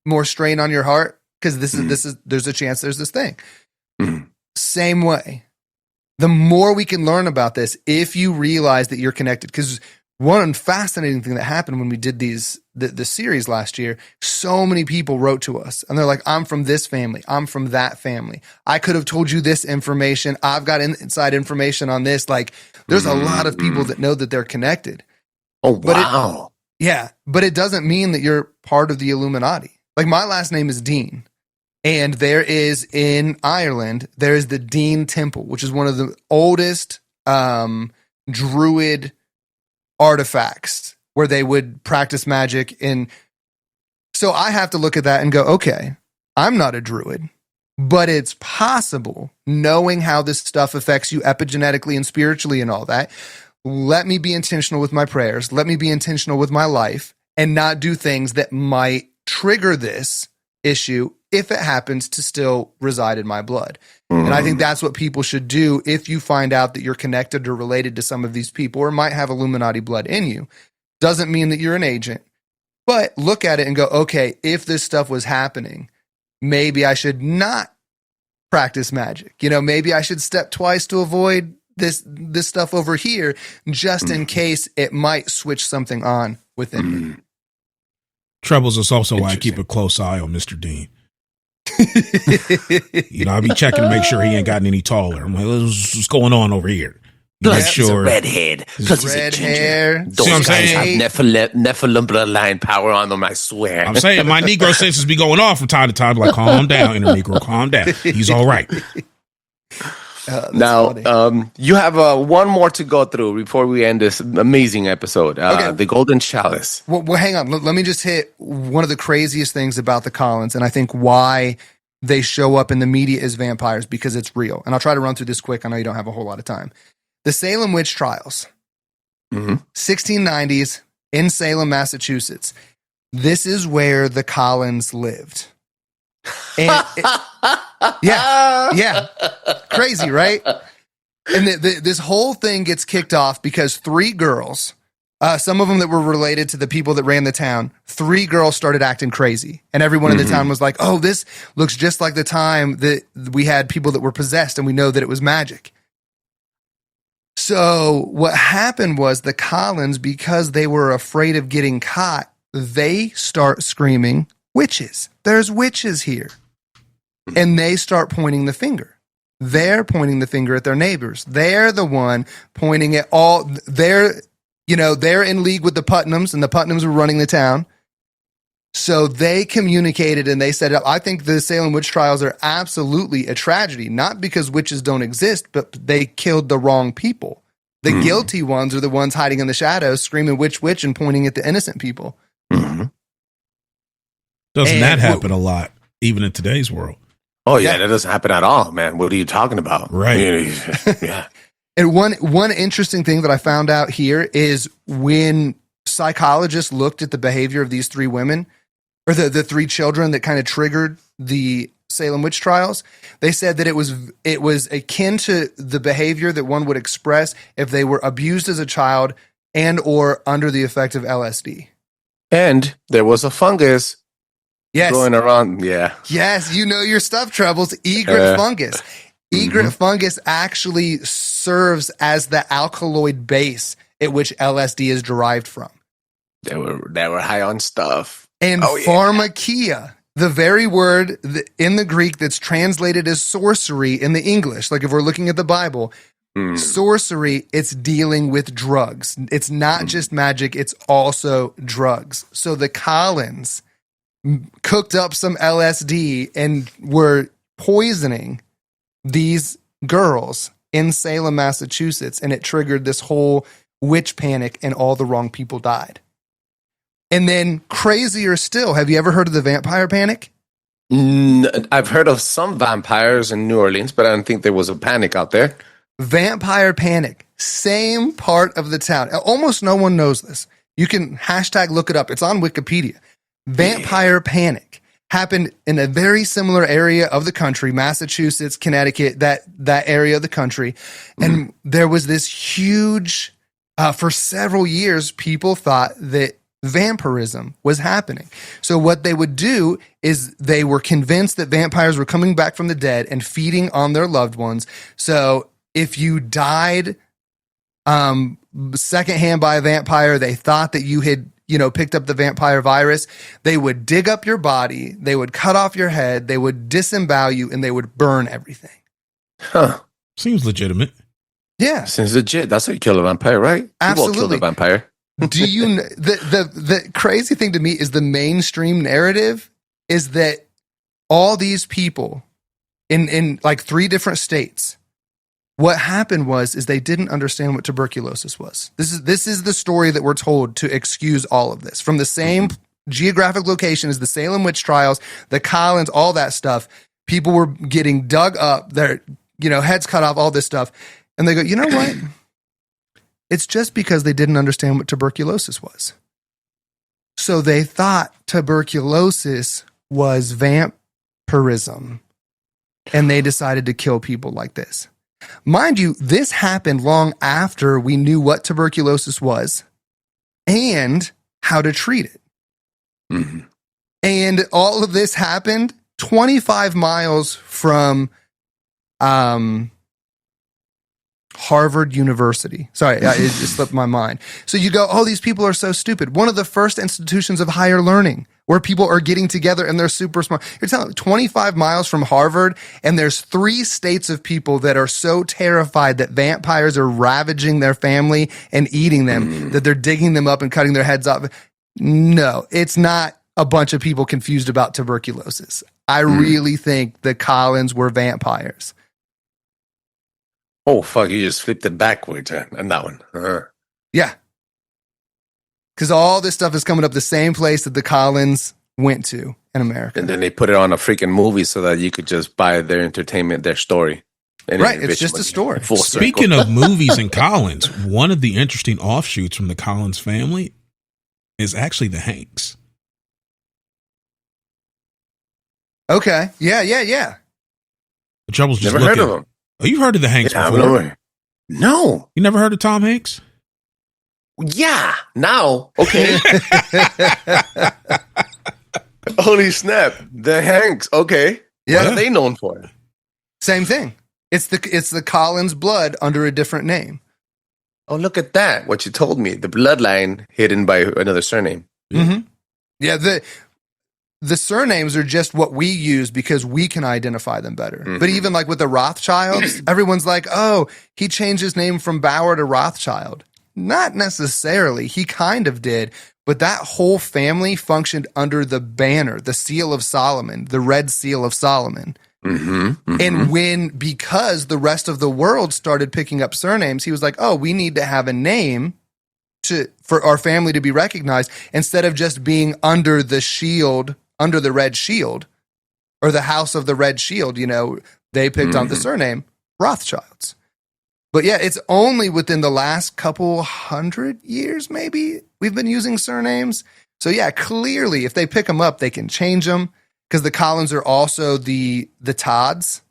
more strain on your heart, because there's a chance there's this thing. Same way. The more we can learn about this, if you realize that you're connected, because one fascinating thing that happened when we did the series last year, so many people wrote to us and they're like, I'm from this family. I'm from that family. I could have told you this information. I've got inside information on this. Like there's a lot of people that know that they're connected. Oh, wow. But it doesn't mean that you're part of the Illuminati. Like my last name is Dean. And there is in Ireland, there is the Dean Temple, which is one of the oldest Druid artifacts where they would practice magic. And so I have to look at that and go, okay, I'm not a Druid, but it's possible, knowing how this stuff affects you epigenetically and spiritually and all that. Let me be intentional with my prayers. Let me be intentional with my life and not do things that might trigger this issue if it happens to still reside in my blood. And I think that's what people should do if you find out that you're connected or related to some of these people or might have Illuminati blood in you. Doesn't mean that you're an agent, but look at it and go, okay, if this stuff was happening, maybe I should not practice magic. You know, maybe I should step twice to avoid this stuff over here, just in case it might switch something on within me. Trebles is also why I keep a close eye on Mr. Dean. You know, I'll be checking to make sure he ain't gotten any taller. I'm like, what's going on over here? Make sure. He's a redhead. Plus he's Red a ginger. hair. Those See what I'm guys saying? have Nephilim bloodline power on them, I swear. I'm saying my Negro senses be going off from time to time. Like, calm down, inner Negro, calm down. He's all right. Now, you have one more to go through before we end this amazing episode. Okay. The Golden Chalice. Well, hang on. Let me just hit one of the craziest things about the Collins, and I think why they show up in the media as vampires, because it's real. And I'll try to run through this quick. I know you don't have a whole lot of time. The Salem witch trials, 1690s in Salem, Massachusetts. This is where the Collins lived. And yeah, crazy, right? And this whole thing gets kicked off because three girls, some of them that were related to the people that ran the town, three girls started acting crazy. And everyone in the town was like, oh, this looks just like the time that we had people that were possessed and we know that it was magic. So what happened was the Collins, because they were afraid of getting caught, they start screaming, witches. There's witches here. And they start pointing the finger. They're pointing the finger at their neighbors. They're the one pointing at all. They're in league with the Putnams, and the Putnams were running the town. So they communicated and they set it up. I think the Salem witch trials are absolutely a tragedy, not because witches don't exist, but they killed the wrong people. The guilty ones are the ones hiding in the shadows, screaming witch, witch, and pointing at the innocent people. Doesn't that happen a lot, even in today's world? Oh, yeah, that doesn't happen at all, man. What are you talking about? Right. Yeah. And one interesting thing that I found out here is when psychologists looked at the behavior of these three women, or the three children that kind of triggered the Salem witch trials, they said that it was akin to the behavior that one would express if they were abused as a child and or under the effect of LSD. And there was a fungus going around. Yeah. Yes, you know your stuff, Trebles. Egret fungus. Egret fungus actually serves as the alkaloid base at which LSD is derived from. They were high on stuff. And pharmakia, the very word in the Greek that's translated as sorcery in the English, like if we're looking at the Bible, sorcery, it's dealing with drugs. It's not just magic, it's also drugs. So the Collins cooked up some LSD and were poisoning these girls in Salem, Massachusetts, and it triggered this whole witch panic and all the wrong people died. And then crazier still, have you ever heard of the vampire panic? I've heard of some vampires in New Orleans, but I don't think there was a panic out there. Vampire panic, same part of the town. Almost no one knows this. You can hashtag look it up. It's on Wikipedia. Vampire panic happened in a very similar area of the country, Massachusetts, Connecticut, that area of the country. And there was this huge, for several years, people thought that vampirism was happening. So what they would do is they were convinced that vampires were coming back from the dead and feeding on their loved ones. So if you died secondhand by a vampire, they thought that you had, picked up the vampire virus. They would dig up your body, they would cut off your head, they would disembowel you, and they would burn everything. Huh. Seems legitimate. Yeah. Seems legit. That's how you kill a vampire, right? Absolutely. People kill a vampire. Do you the crazy thing to me is the mainstream narrative is that all these people in like 3 different states, what happened is they didn't understand what tuberculosis was. This is the story that we're told to excuse all of this. From the same geographic location as the Salem witch trials, the Collins, all that stuff, people were getting dug up, their heads cut off, all this stuff. And they go, you know what? It's just because they didn't understand what tuberculosis was. So they thought tuberculosis was vampirism, and they decided to kill people like this. Mind you, this happened long after we knew what tuberculosis was and how to treat it. Mm-hmm. And all of this happened 25 miles from Harvard University. Sorry, it just slipped my mind. So you go, oh, these people are so stupid. One of the first institutions of higher learning where people are getting together and they're super smart. You're telling me 25 miles from Harvard, and there's 3 states of people that are so terrified that vampires are ravaging their family and eating them that they're digging them up and cutting their heads off. No, it's not a bunch of people confused about tuberculosis. I really think the Collins were vampires. Oh, fuck, you just flipped it backwards on that one. Yeah. Because all this stuff is coming up the same place that the Collins went to in America. And then they put it on a freaking movie so that you could just buy their entertainment, their story. Right, it's just a story. Speaking of movies and Collins, one of the interesting offshoots from the Collins family is actually the Hanks. Okay. Yeah. The Trouble's just Never looking. heard of them. Oh, you've heard of the Hanks before? No. You never heard of Tom Hanks? Yeah. Now. Okay. Holy snap. The Hanks. Okay. Yeah. What are they known for? Same thing. It's the Collins blood under a different name. Oh, look at that. What you told me. The bloodline hidden by another surname. Mm-hmm. Yeah. The surnames are just what we use because we can identify them better. Mm-hmm. But even like with the Rothschilds, everyone's like, oh, he changed his name from Bauer to Rothschild. Not necessarily. He kind of did. But that whole family functioned under the banner, the seal of Solomon, the red seal of Solomon. Mm-hmm. And because the rest of the world started picking up surnames, he was like, oh, we need to have a name for our family to be recognized instead of just being under the shield, under the red shield, or the house of the red shield. They picked on the surname Rothschilds. But yeah, it's only within the last couple 100 years, maybe, we've been using surnames. So yeah, clearly, if they pick them up, they can change them because the Collins are also the Todds.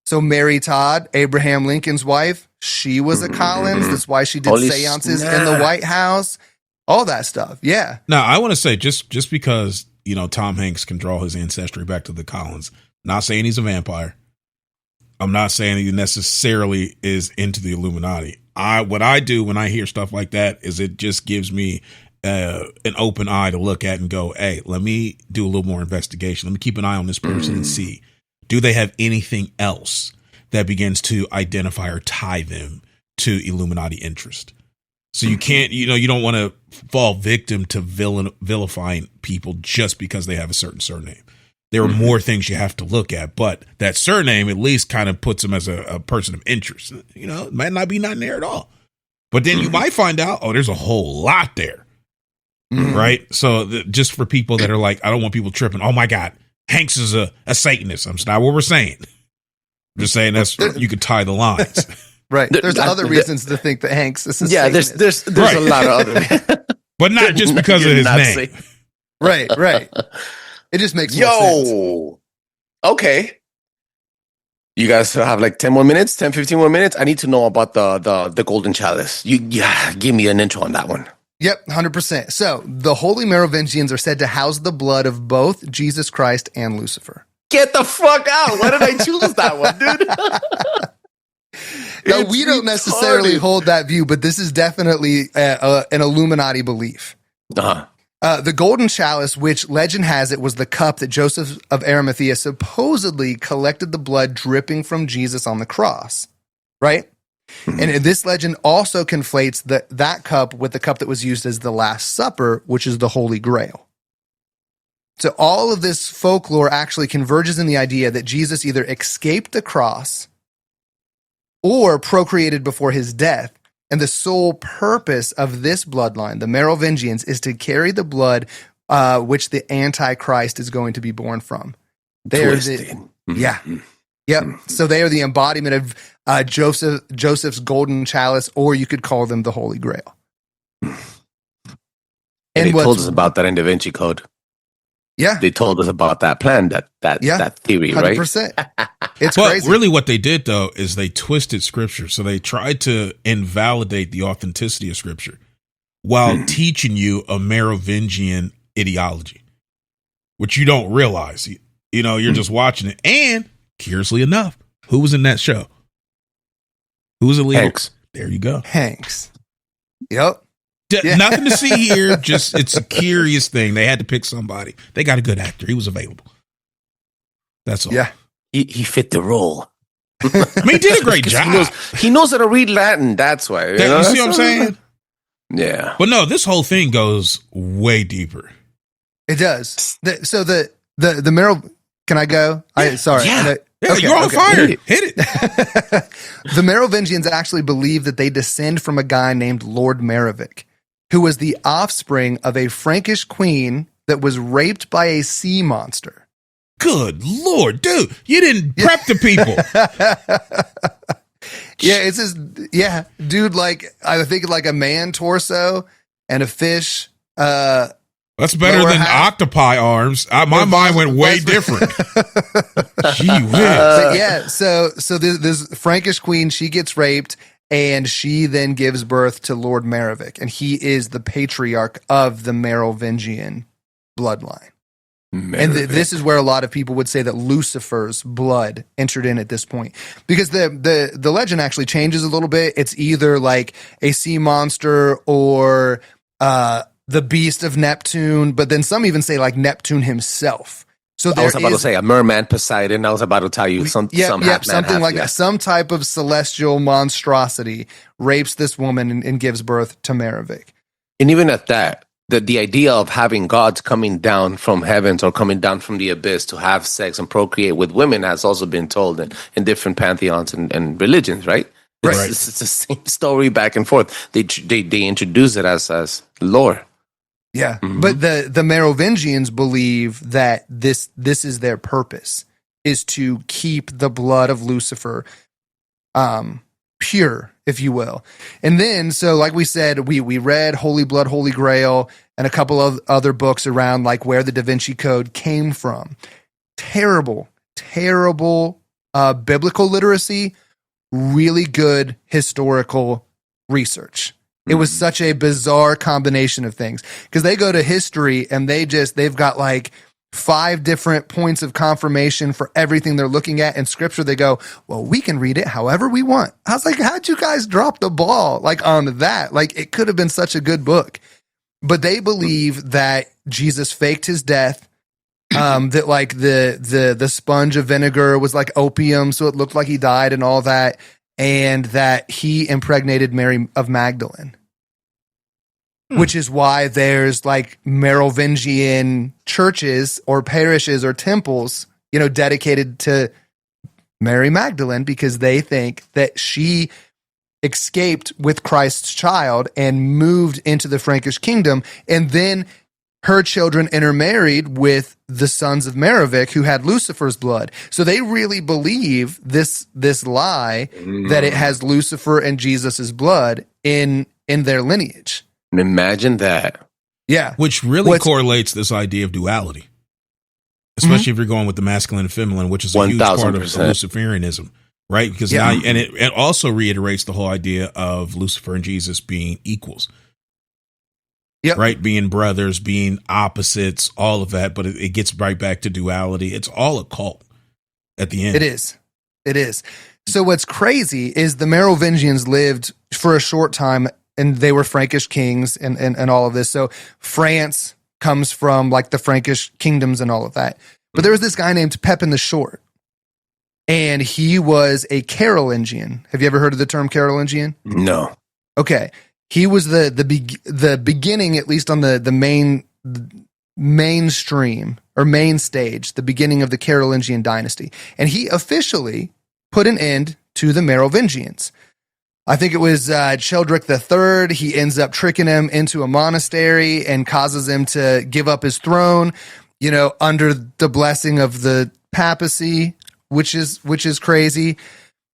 So Mary Todd, Abraham Lincoln's wife, she was a Collins. That's why she did Holy seances snap. in the White House. All that stuff. Yeah. Now, I want to say just because, Tom Hanks can draw his ancestry back to the Collins, not saying he's a vampire. I'm not saying he necessarily is into the Illuminati. What I do when I hear stuff like that is it just gives me an open eye to look at and go, hey, let me do a little more investigation. Let me keep an eye on this person and see, do they have anything else that begins to identify or tie them to Illuminati interest? So you can't, you don't want to fall victim to vilifying people just because they have a certain surname. There are more things you have to look at, but that surname at least kind of puts them as a person of interest. It might not be nothing there at all. But then you might find out, there's a whole lot there. Right? So just for people that are like, I don't want people tripping. Oh, my God, Hanks is a Satanist. That's not what we're saying. I'm just saying you could tie the lines. Right. There's other reasons to think that Hanks is a Satanist. there's a lot of other. But not just because of his name. Right. It just makes more sense. Okay. You guys have like 10 more minutes, 10, 15 more minutes. I need to know about the golden chalice. Give me an intro on that one. Yep, 100%. So the Holy Merovingians are said to house the blood of both Jesus Christ and Lucifer. Get the fuck out. Why did I choose that one, dude? Now, we don't necessarily hold that view, but this is definitely an Illuminati belief. The golden chalice, which legend has it was the cup that Joseph of Arimathea supposedly collected the blood dripping from Jesus on the cross, right? And this legend also conflates that cup with the cup that was used as the Last Supper, which is the Holy Grail. So all of this folklore actually converges in the idea that Jesus either escaped the cross or procreated before his death. And the sole purpose of this bloodline, the Merovingians, is to carry the blood which the Antichrist is going to be born from. Yep. So they are the embodiment of Joseph's golden chalice, or you could call them the Holy Grail. And they told us about that in Da Vinci Code. Yeah. They told us about that plan, that theory, 100%. Right? It's crazy. Really what they did, though, is they twisted scripture. So they tried to invalidate the authenticity of scripture while teaching you a Merovingian ideology, which you don't realize. You're just watching it. And curiously enough, who was in that show? Who was the leader? Hanks. There you go. Hanks. Yep. Nothing to see here. Just it's a curious thing. They had to pick somebody. They got a good actor. He was available. That's all. Yeah. He fit the role. I mean, he did a great job. He knows how to read Latin. That's why. You see what I'm saying? Yeah. But no, this whole thing goes way deeper. It does. So the Mero. Can I go? Sorry. Yeah. You're on fire. Hit it. The Merovingians actually believe that they descend from a guy named Lord Merovic, who was the offspring of a Frankish queen that was raped by a sea monster. Good Lord, dude. You didn't prep the people. It's just, dude, I think like a man torso and a fish. That's better than octopi arms. My mind went way different. Gee whiz. So this Frankish queen, she gets raped, and she then gives birth to Lord Merovic, and he is the patriarch of the Merovingian bloodline. And this is where a lot of people would say that Lucifer's blood entered in at this point, because the legend actually changes a little bit. It's either like a sea monster or the beast of Neptune, but then some even say like Neptune himself. So I was about to say a merman Poseidon. I was about to tell you something like that. Some type of celestial monstrosity rapes this woman and gives birth to Merovic. And even at that, the idea of having gods coming down from heavens or coming down from the abyss to have sex and procreate with women has also been told in different pantheons and religions, right? It's the same story back and forth. They introduce it as lore. Yeah, but the Merovingians believe that this is their purpose, is to keep the blood of Lucifer pure, if you will. And then, so like we said, we read Holy Blood, Holy Grail, and a couple of other books around like where the Da Vinci Code came from. Terrible biblical literacy, really good historical research. It was such a bizarre combination of things because they go to history and they've got like 5 different points of confirmation for everything they're looking at. In scripture, they go, well, we can read it however we want. I was like, how'd you guys drop the ball like on that? Like it could have been such a good book, but they believe that Jesus faked his death. That like the sponge of vinegar was like opium, so it looked like he died and all that, and that he impregnated Mary of Magdalene, which is why there's like Merovingian churches or parishes or temples, dedicated to Mary Magdalene, because they think that she escaped with Christ's child and moved into the Frankish kingdom, and then her children intermarried with the sons of Merovic who had Lucifer's blood. So they really believe this lie that it has Lucifer and Jesus's blood in their lineage. Imagine that. Yeah. Which really correlates this idea of duality, especially if you're going with the masculine and feminine, which is a huge part of Luciferianism, right? Because now, and it also reiterates the whole idea of Lucifer and Jesus being equals. Yep. Right, being brothers, being opposites, all of that, but it gets right back to duality. It's all a cult at the end. It is. So what's crazy is the Merovingians lived for a short time, and they were Frankish kings and all of this. So France comes from like the Frankish kingdoms and all of that. But there was this guy named Pepin the Short, and he was a Carolingian. Have you ever heard of the term Carolingian? No. Okay. He was the beginning, at least on the mainstream or main stage, the beginning of the Carolingian dynasty. And he officially put an end to the Merovingians. I think it was Childeric III. He ends up tricking him into a monastery and causes him to give up his throne, under the blessing of the papacy, which is crazy.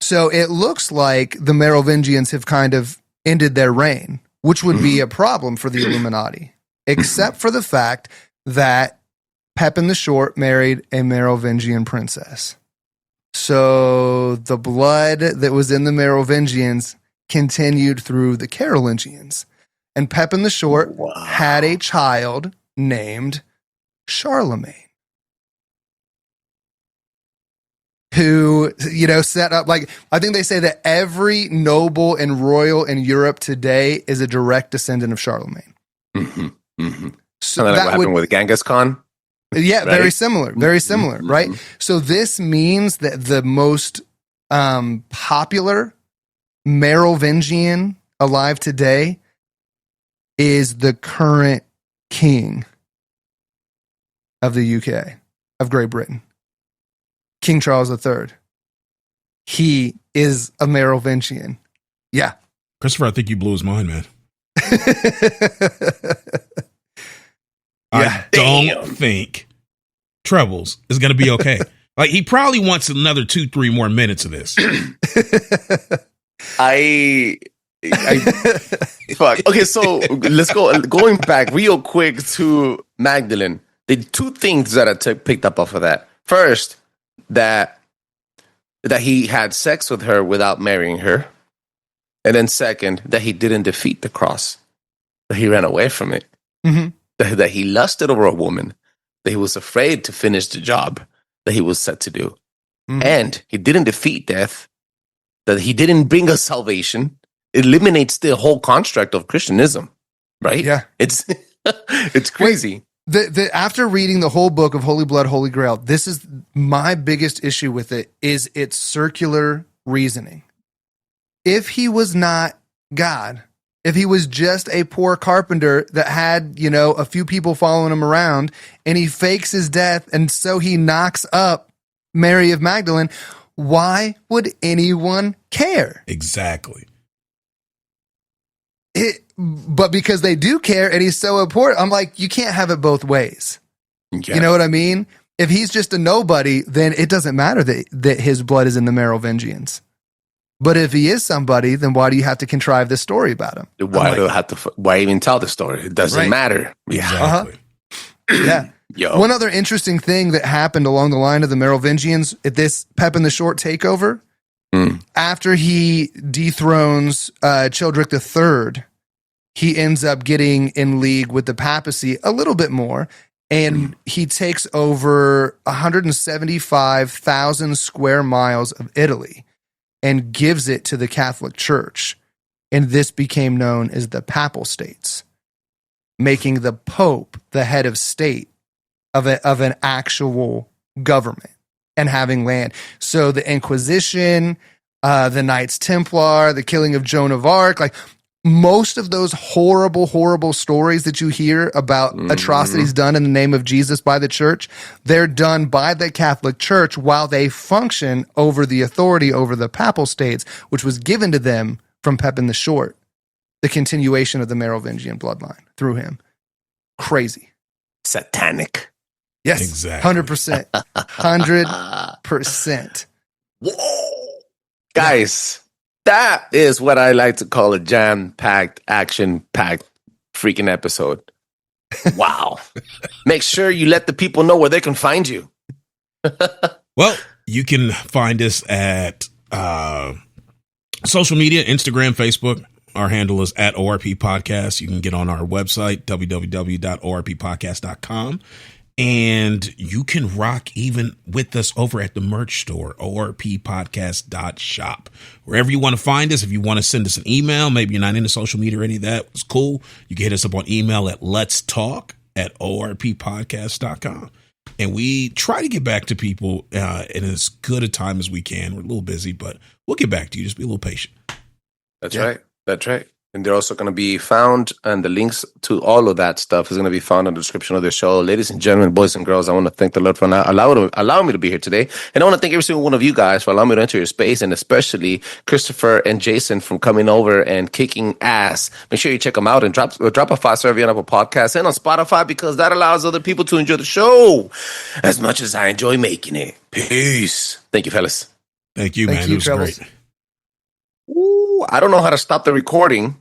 So it looks like the Merovingians have kind of ended their reign, which would be a problem for the Illuminati, except for the fact that Pepin the Short married a Merovingian princess. So the blood that was in the Merovingians continued through the Carolingians. And Pepin the Short had a child named Charlemagne, who, set up, like, I think they say that every noble and royal in Europe today is a direct descendant of Charlemagne. Mm-hmm. Mm-hmm. So that what happened with Genghis Khan? Yeah, right? very similar, right? So this means that the most popular Merovingian alive today is the current king of the UK, of Great Britain. King Charles III. He is a Merovingian. Yeah. Christopher, I think you blew his mind, man. Yeah. I don't think Trebles is going to be okay. Like, he probably wants another 2-3 more minutes of this. I fuck. Okay, so let's go. Going back real quick to Magdalene. The 2 things that I picked up off of that. First, that he had sex with her without marrying her. And then second, that he didn't defeat the cross. That he ran away from it. Mm-hmm. That he lusted over a woman. That he was afraid to finish the job that he was set to do. Mm-hmm. And he didn't defeat death. That he didn't bring us salvation. It eliminates the whole construct of Christianism. Right? Yeah. It's crazy. After reading the whole book of Holy Blood, Holy Grail, this is my biggest issue with it, is its circular reasoning. If he was not God, if he was just a poor carpenter that had, a few people following him around, and he fakes his death, and so he knocks up Mary of Magdalene, why would anyone care? Exactly. But because they do care and he's so important, I'm like, you can't have it both ways. Okay. You know what I mean? If he's just a nobody, then it doesn't matter that his blood is in the Merovingians. But if he is somebody, then why do you have to contrive this story about him? Why do I have to? Why even tell the story? It doesn't matter. Exactly. Yeah. Yo. One other interesting thing that happened along the line of the Merovingians at this Pep in the Short takeover, after he dethrones Childeric III, he ends up getting in league with the papacy a little bit more, and he takes over 175,000 square miles of Italy and gives it to the Catholic Church. And this became known as the Papal States, making the Pope the head of state of an actual government and having land. So the Inquisition, the Knights Templar, the killing of Joan of Arc, like most of those horrible, horrible stories that you hear about atrocities done in the name of Jesus by the church, they're done by the Catholic Church while they function over the authority over the Papal States, which was given to them from Pepin the Short, the continuation of the Merovingian bloodline through him. Crazy. Satanic. Yes, Exactly. 100%. 100%. Whoa. Guys, that is what I like to call a jam-packed, action-packed freaking episode. Wow. Make sure you let the people know where they can find you. Well, you can find us at social media, Instagram, Facebook. Our handle is at ORP Podcast. You can get on our website, www.orppodcast.com. And you can rock even with us over at the merch store, orppodcast.shop. Wherever you want to find us, if you want to send us an email, maybe you're not into social media or any of that, it's cool. You can hit us up on email at letstalk@orppodcast.com. And we try to get back to people in as good a time as we can. We're a little busy, but we'll get back to you. Just be a little patient. That's right. That's right. And they're also going to be found, and the links to all of that stuff is going to be found in the description of the show. Ladies and gentlemen, boys and girls, I want to thank the Lord for allowing me to be here today. And I want to thank every single one of you guys for allowing me to enter your space, and especially Christopher and Jason from coming over and kicking ass. Make sure you check them out and drop a 5-star review on Apple Podcasts and on Spotify, because that allows other people to enjoy the show as much as I enjoy making it. Peace. Thank you, fellas. Thank you, man. It was Trebles. great. Ooh, I don't know how to stop the recording,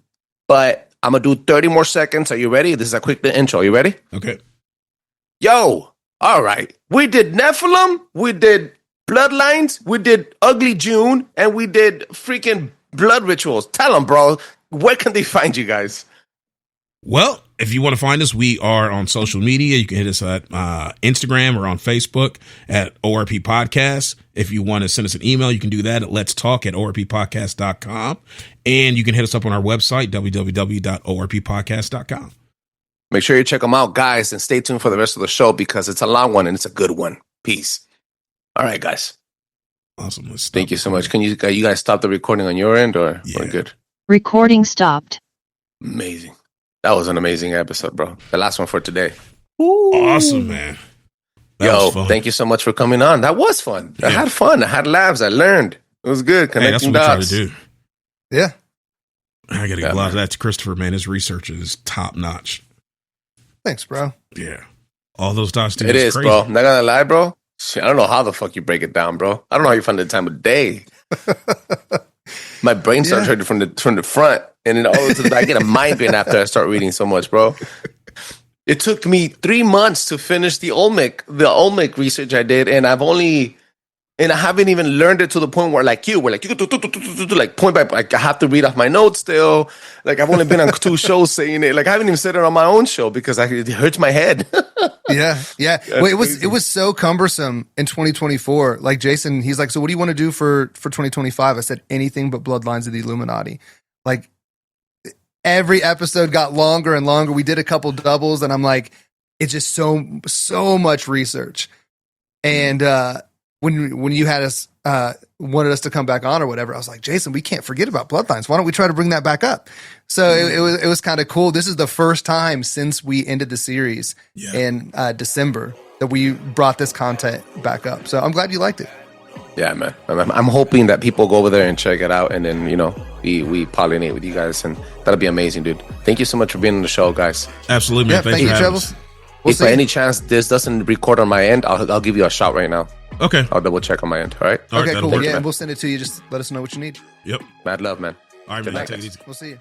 but I'm going to do 30 more seconds. Are you ready? This is a quick intro. Are you ready? Okay. Yo, all right. We did Nephilim, we did Bloodlines, we did Ugly June, and we did freaking blood rituals. Tell them, bro, where can they find you guys? Well, if you want to find us, we are on social media. You can hit us at Instagram or on Facebook at ORP Podcast. If you want to send us an email, you can do that at letstalk@orppodcast.com. And you can hit us up on our website, www.orppodcast.com. Make sure you check them out, guys, and stay tuned for the rest of the show because it's a long one and it's a good one. Peace. All right, guys. Awesome. Let's stop Thank you so much. Can you guys stop the recording on your end or Yeah. we're good? Recording stopped. Amazing. That was an amazing episode, bro. The last one for today. Awesome, man. That Yo, was fun. thank you so much for coming on. That was fun. I had fun. I had laughs. I learned. It was good. Hey, that's Connecting what we try dots. to do. Yeah. I got to Yeah, give a lot of man. that to Christopher, man. His research is top notch. Thanks, bro. Yeah. All those dots, dude. It is, crazy. bro. Not gonna lie, bro. Shit, I don't know how the fuck you break it down, bro. I don't know how you find the time of day. My brain starts hurting from the front, and then all of a sudden I get a migraine after I start reading so much, bro. It took me 3 months to finish the Olmec research I did, and I haven't even learned it to the point where, like you like point by, like I have to read off my notes still. Like I've only been on 2 shows saying it. Like I haven't even said it on my own show because it hurts my head. Yeah. Well, it was so cumbersome in 2024. Like Jason, he's like, so what do you want to do for 2025? I said anything but Bloodlines of the Illuminati. Like every episode got longer and longer. We did a couple doubles, and I'm like, it's just so much research. And when you had us wanted us to come back on or whatever, I was like, Jason, we can't forget about Bloodlines. Why don't we try to bring that back up? So it was kind of cool. This is the first time since we ended the series in December that we brought this content back up. So I'm glad you liked it. Yeah, man. I'm hoping that people go over there and check it out, and then we pollinate with you guys, and that'll be amazing, dude. Thank you so much for being on the show, guys. Absolutely, man. Yeah, Thanks thank for you, having Trebles. us. We'll If by see. any chance this doesn't record on my end, I'll give you a shout right now. Okay. I'll double check on my end. All right. All right, Okay, that'll cool. work. Yeah, and we'll send it to you. Just let us know what you need. Yep. Mad love, man. All right, Good man. night, Take it guys. easy. We'll see you.